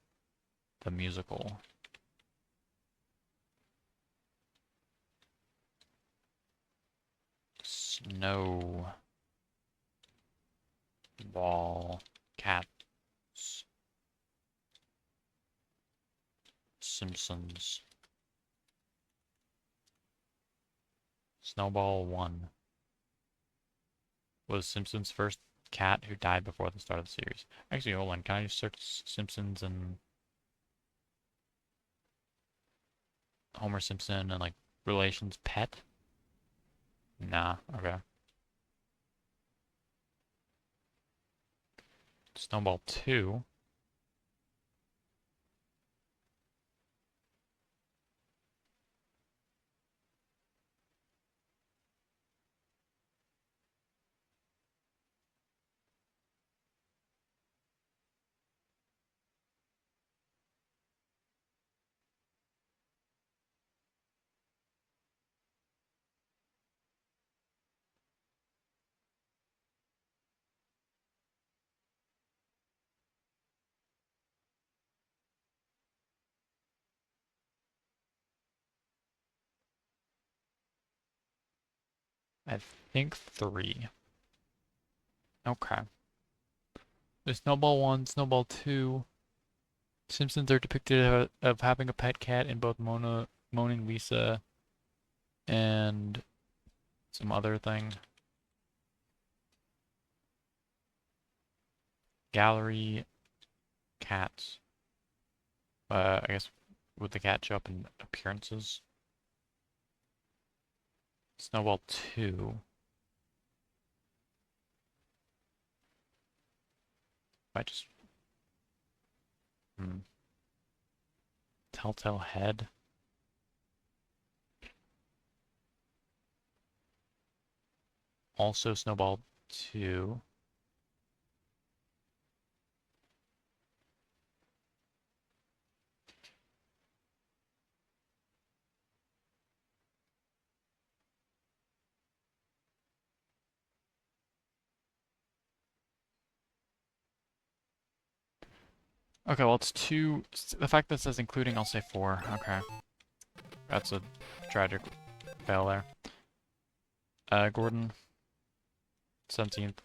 the musical. Snowball Cats. Simpsons. Snowball 1 was Simpsons' first cat who died before the start of the series. Actually, hold on. Can I just search Simpsons and Homer Simpson and like relations pet? Nah, okay. Snowball 2. I think 3. Okay. There's Snowball 1, Snowball 2. Simpsons are depicted of having a pet cat in both Moaning Lisa and some other thing. Gallery cats. I guess would the cat show up in appearances? Snowball 2. I just... Telltale Head. Also Snowball 2. Okay, well it's 2. The fact that it says including, I'll say 4. Okay. That's a tragic fail there. Gordon. 17th.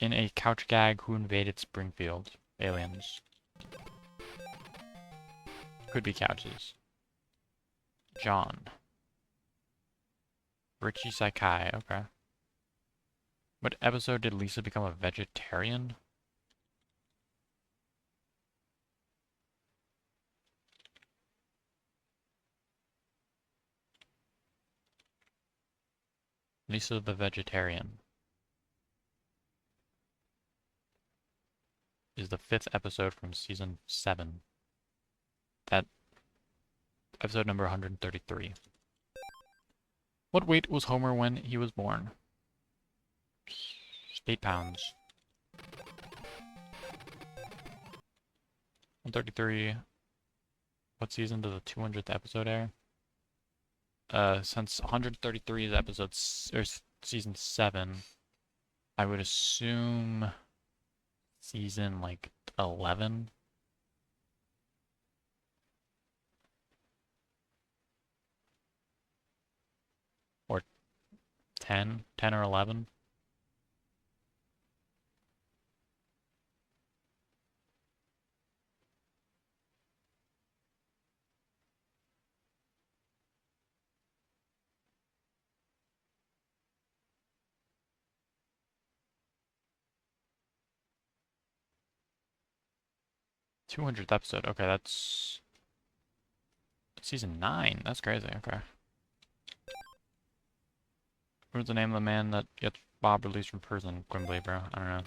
In a couch gag, who invaded Springfield? Aliens. Could be couches. John. Richie Sakai, okay. What episode did Lisa become a vegetarian? Lisa the Vegetarian is the 5th episode from season 7. That episode number 133. What weight was Homer when he was born? 8 pounds. 133. What season does the 200th episode air? Since 133 is episode or season 7, I would assume season like 11 or 10 or 11. '200th episode. Okay, that's season 9. That's crazy. Okay. What's the name of the man that gets Bob released from prison? Quimbley, bro. I don't know.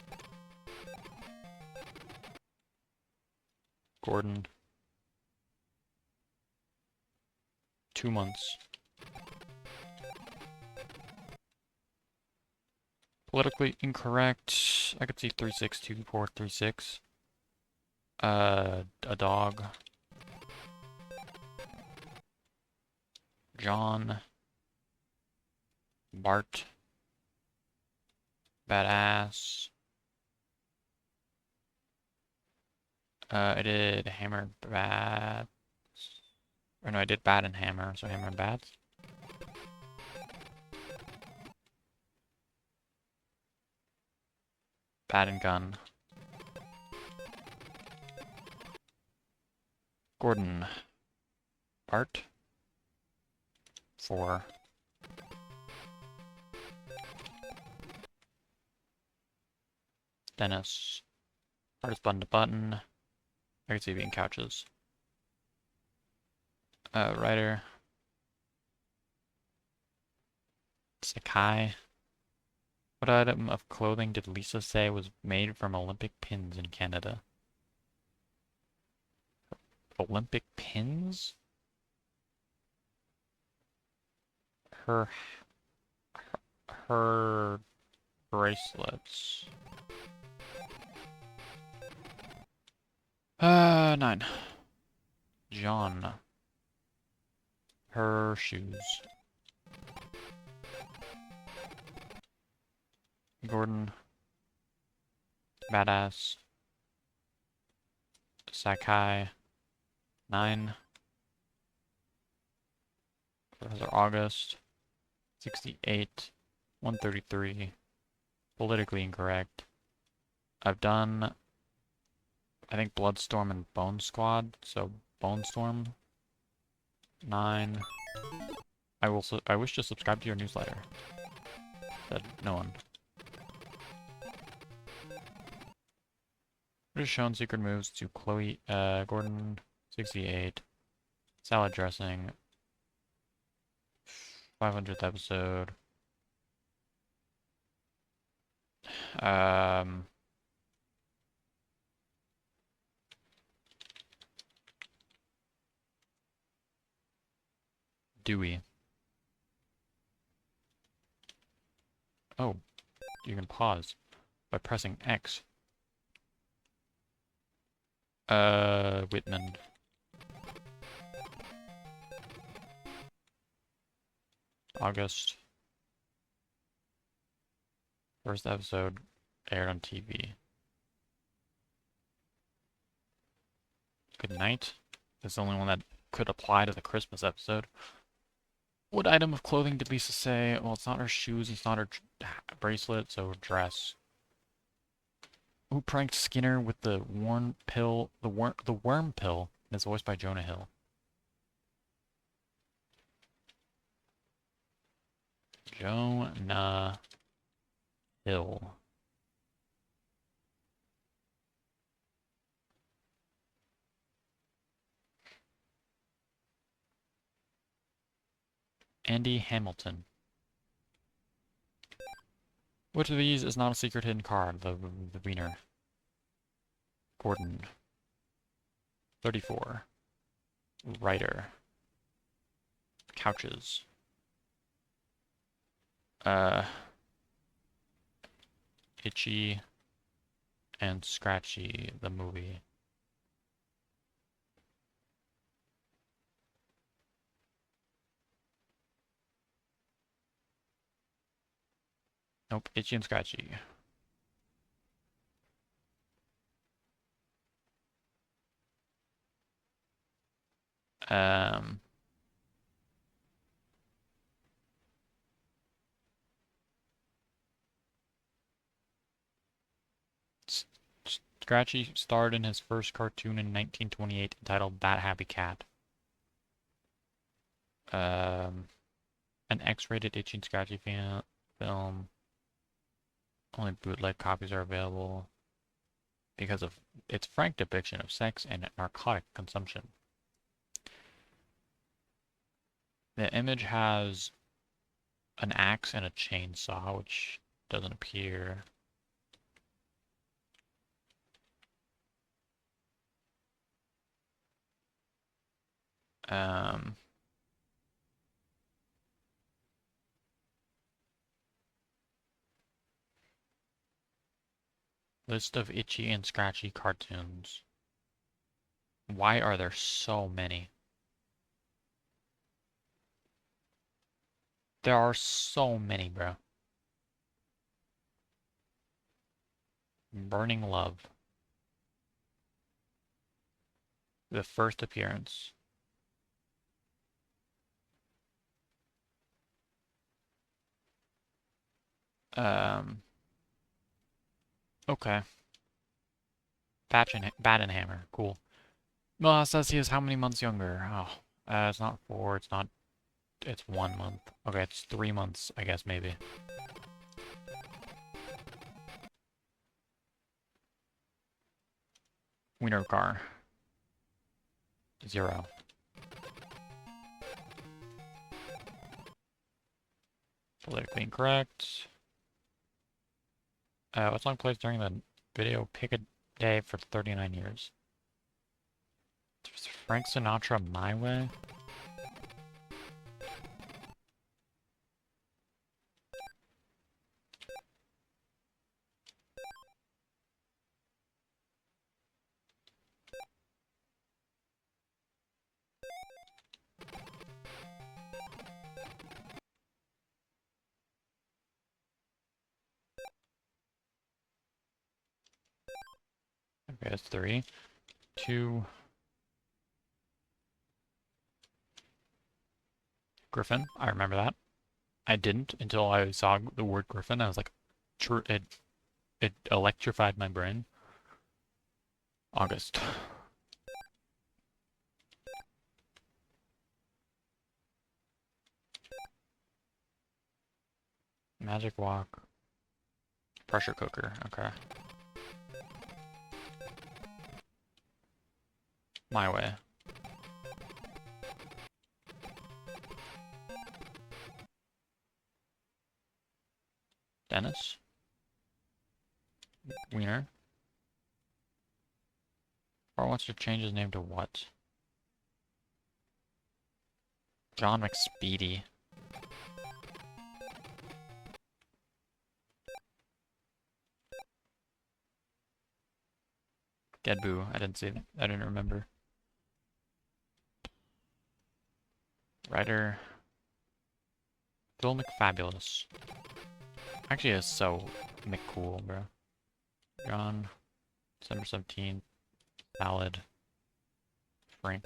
Gordon. 2 months. Politically incorrect. I could see 362-436. A dog. John. Bart. Badass. I did hammer bats. Or no, I did bat and hammer, so hammer and bats. Bat and gun. Gordon. Bart. 4. Dennis. Hardest button to button. I can see being couches. Ryder. Sakai. What item of clothing did Lisa say was made from Olympic pins in Canada? Olympic pins? Her bracelets. 9. John. Her shoes. Gordon. Badass. Sakai. 9. Professor August. 68. 133. Politically incorrect. I've done, I think, Bloodstorm and Bone Squad, so Bone Storm. 9. I wish to subscribe to your newsletter. Said no one. What is shown secret moves to Chloe, Gordon, 68. Salad dressing. 500th episode. Dewey. Oh, you can pause by pressing X. Whitman. August. First episode aired on TV. Good night. That's the only one that could apply to the Christmas episode. What item of clothing did Lisa say? Well, it's not her shoes, it's not her bracelet, so dress. Who pranked Skinner with the worm pill? The worm pill is voiced by Jonah Hill. Jonah Hill. Andy Hamilton. Which of these is not a secret hidden card? The wiener. Gordon. 34. Writer. Couches. Itchy and Scratchy, the movie. Nope, Itchy and Scratchy. Um, S- Scratchy starred in his first cartoon in 1928 entitled That Happy Cat. Um, an X-rated Itchy and Scratchy film. Only bootleg copies are available because of its frank depiction of sex and narcotic consumption. The image has an axe and a chainsaw, which doesn't appear. Um, list of Itchy and Scratchy cartoons. Why are there so many? There are so many, bro. Burning Love. The first appearance. Um, okay. Bat and Hammer. Cool. Well, it says he is how many months younger? Oh, it's not 4, it's not, it's 1 month. Okay, it's 3 months, I guess, maybe. Wiener car. 0. Politically incorrect. What song plays during the video Pick a Day for 39 years? Frank Sinatra, My Way? Okay, that's 3. 2. Griffin. I remember that. I didn't until I saw the word Griffin. I was like, it electrified my brain. August. Magic Walk. Pressure cooker. Okay. My Way. Dennis. Wiener. Or wants to change his name to what? John McSpeedy. Deadboo. I didn't see that. I didn't remember. Writer. Phil McFabulous. Actually, is so McCool, bro. John. December 17th. Salad. Frank.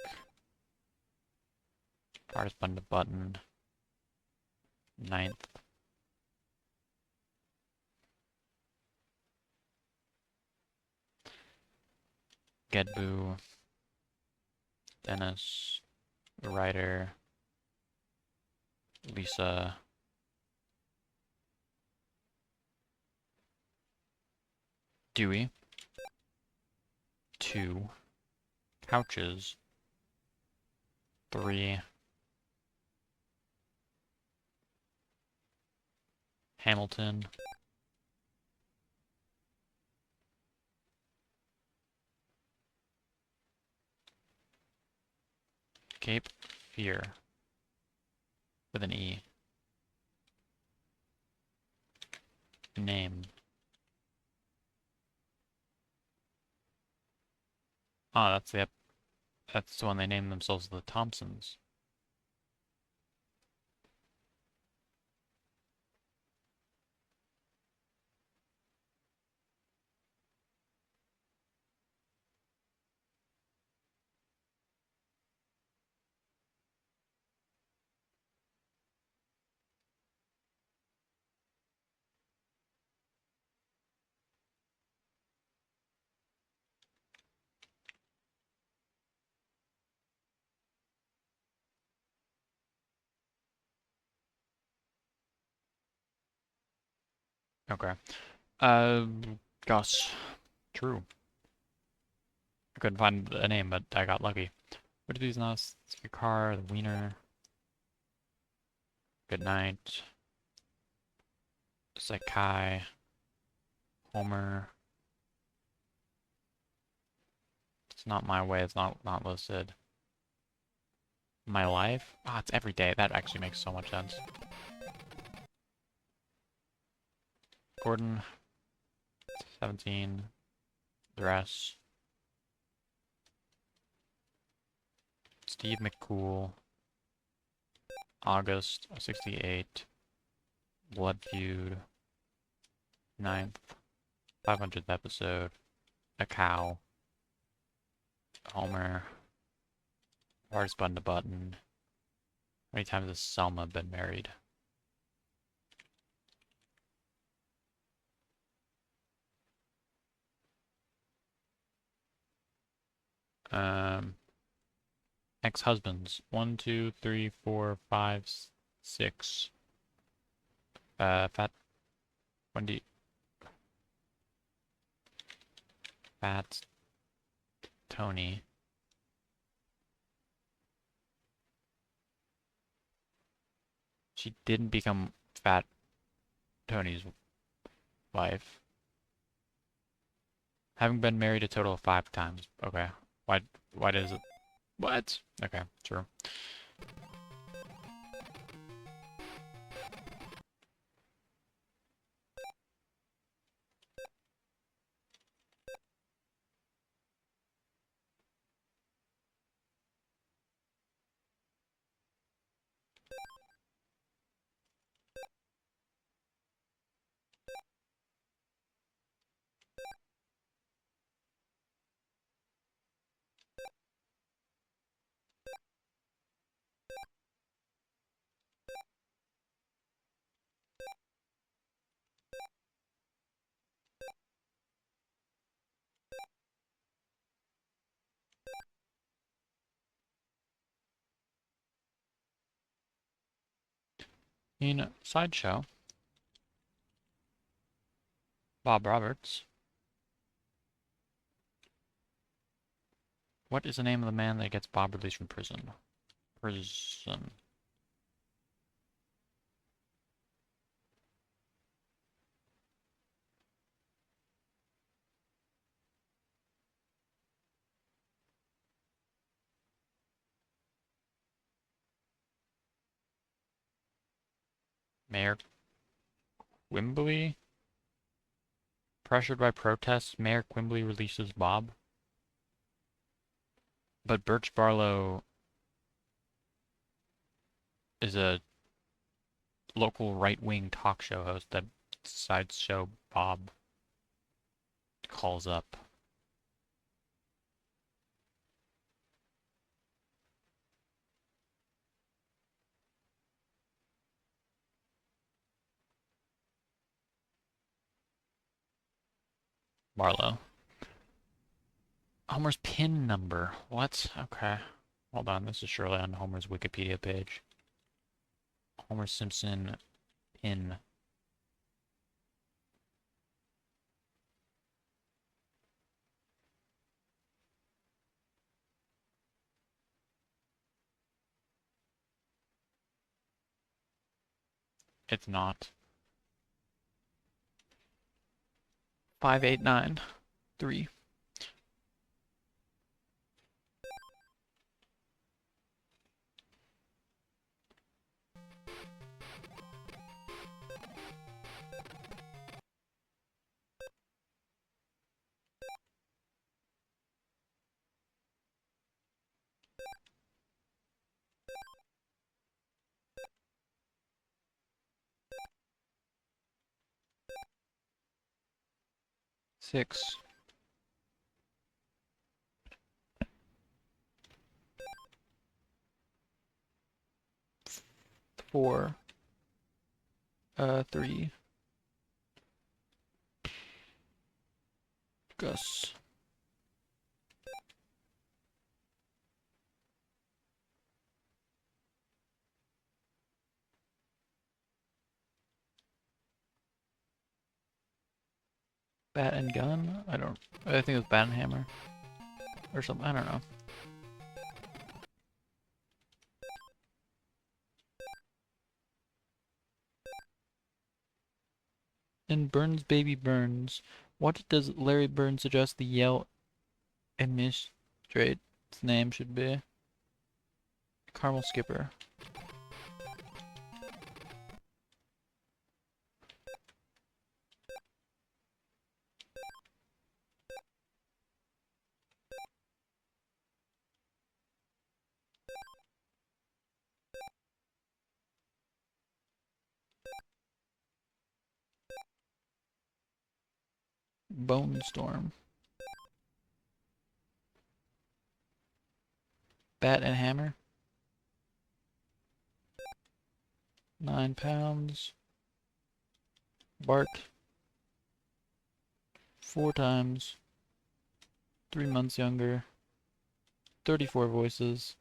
Hardest button to button. 9th. Gedboo. Dennis. The writer. Lisa. Dewey. 2. Couches. 3. Hamilton. Cape Fear. With an E. Name. Oh, that's the one they named themselves the Thompsons. Okay. Gus. True. I couldn't find a name, but I got lucky. What are these now? Your car, the wiener. Good night. Sekai. Homer. It's not my way. It's not listed. My life? Ah, it's every day. That actually makes so much sense. Gordon. 17. Dress. Steve McCool. August 68. Blood Feud. 9th. 500th episode. A cow. Homer. Hardest button to button. How many times has Selma been married? Um, ex-husbands. 1, 2, 3, 4, 5, 6. Fat Wendy. Fat Tony. She didn't become Fat Tony's wife. Having been married a total of 5 times. Okay. Why does it? What? Okay, true. In Sideshow, Bob Roberts. What is the name of the man that gets Bob released from prison? Prison. Mayor Quimbley? Pressured by protests, Mayor Quimbley releases Bob. But Birch Barlow is a local right-wing talk show host that Sideshow Bob calls up. Barlow. Homer's PIN number. What? Okay. Hold on, this is surely on Homer's Wikipedia page. Homer Simpson PIN. It's not. 5893. Six. 4. 3. Gus. Bat and gun? I think it was bat and hammer. Or something, I don't know. In Burns Baby Burns, what does Larry Burns suggest the Yale administrate's name should be? Caramel Skipper. Bone Storm. Bat and hammer. 9 pounds. Bart. 4 times. 3 months younger. 34 voices.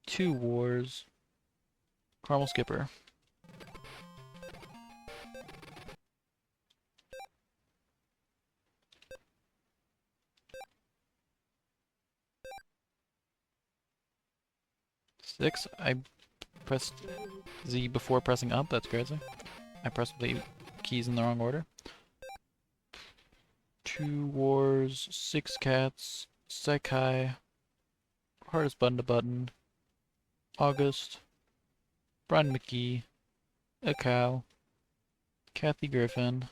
2 wars. Caramel Skipper. Six. I pressed Z before pressing up. That's crazy. I pressed the keys in the wrong order. 2 wars. 6 cats. Sekai. Hardest button to button. August. Brian McGee. A cow. Kathy Griffin.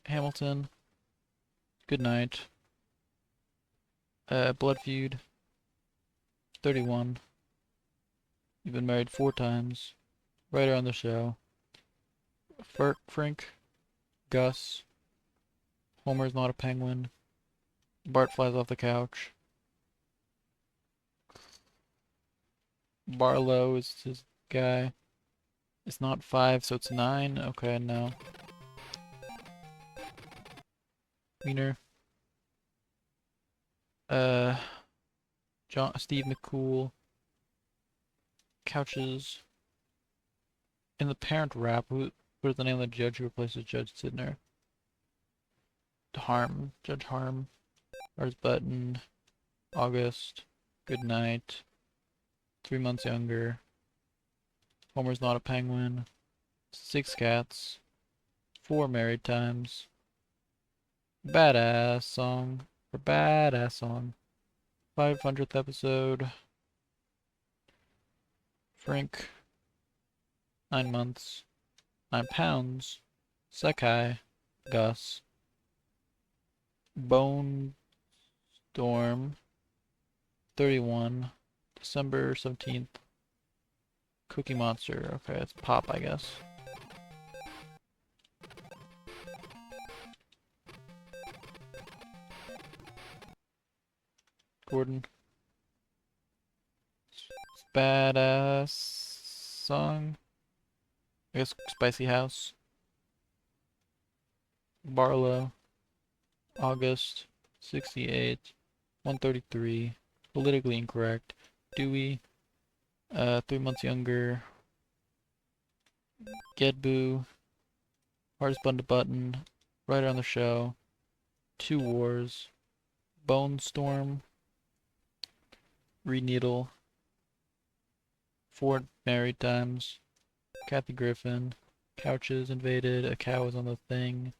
Hamilton. Good night. Blood feud. 31. You've been married 4 times. Writer on the show. Frink. Gus. Homer's not a penguin. Bart flies off the couch. Barlow is his guy. It's not 5, so it's 9. Okay, no. Wiener. Steve McCool. Couches. In the parent rap, what is the name of the judge who replaces Judge Sidner? Judge Harm. Lars Button. August. Good night. 3 months younger. Homer's not a penguin. 6 cats. 4 married times. Badass song. 500th episode. Frink. 9 months. 9 pounds. Sekai. Gus. Bone Storm. 31. December 17th. Cookie Monster. Okay, it's Pop, I guess. Gordon. Badass song. I guess Spicy House. Barlow. August. 68. 133. Politically incorrect. Dewey. 3 months younger. Gedboo. Hardest button to button. Writer on the show. 2 wars. Bone Storm. Reed Needle. 4 married times. Kathy Griffin. Couches invaded. A cow is on the thing.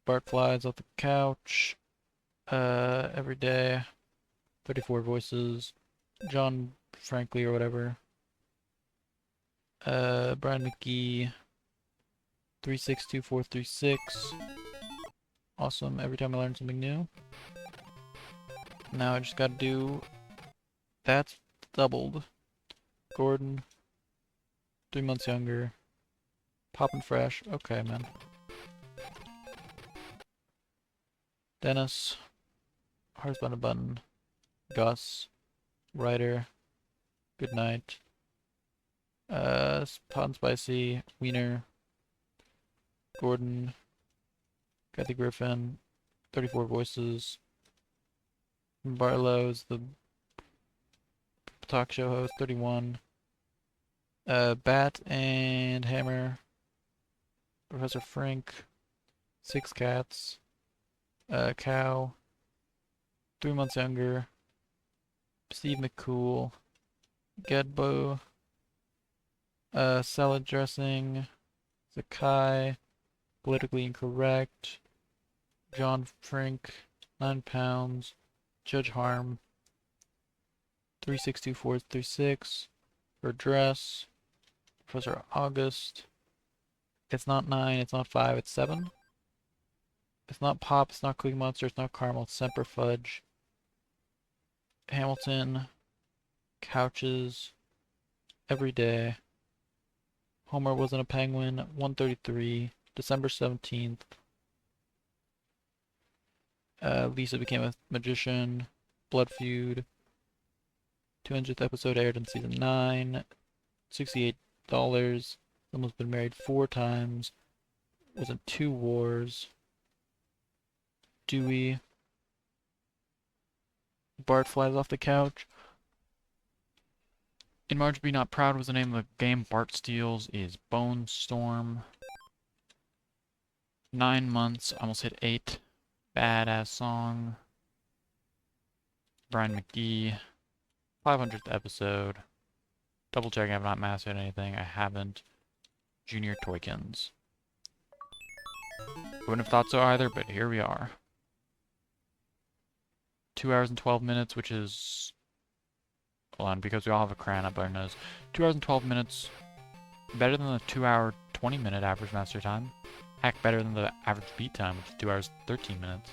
Bart flies off the couch. Every day. 34 voices. John Frankly or whatever. Brian McGee. 362436. Awesome. Every time I learn something new. Now I just gotta do... That's doubled. Gordon. 3 months younger. Poppin' fresh. Okay, man. Dennis. Hardest button to button. Gus. Writer. Good night. Hot and Spicy. Wiener. Gordon. Kathy Griffin. 34 voices. Barlow's the talk show host. 31. Bat and Hammer. Professor Frank. Six cats. Cow. 3 months younger. Steve McCool. Gedbo. Salad dressing. Zakai. Politically incorrect. John Frank. 9 pounds. Judge Harm. 362436. Her dress. Professor August. It's not 9, it's not 5, it's 7. It's not Pop, it's not Cookie Monster, it's not Caramel, it's Semper Fudge. Hamilton. Couches. Every day. Homer wasn't a penguin. 133. December 17th. Lisa became a magician. Blood Feud. 200th episode aired in season 9. $68. Someone's been married 4 times. Was in 2 wars. Dewey. Bart flies off the couch. In Marge Be Not Proud was the name of the game Bart steals is Bone Storm. 9 months, almost hit 8. Badass song. Brian McGee. 500th episode. Double check I have not mastered anything. I haven't. Junior Toykins. Wouldn't have thought so either, but here we are. 2 hours and 12 minutes, which is... Hold on, because we all have a crayon up our nose. 2 hours and 12 minutes. Better than the 2 hour 20 minute average master time. Heck, better than the average beat time, which is 2 hours 13 minutes.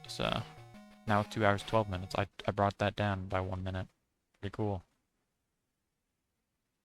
So, now with 2 hours 12 minutes, I brought that down by 1 minute. Pretty cool.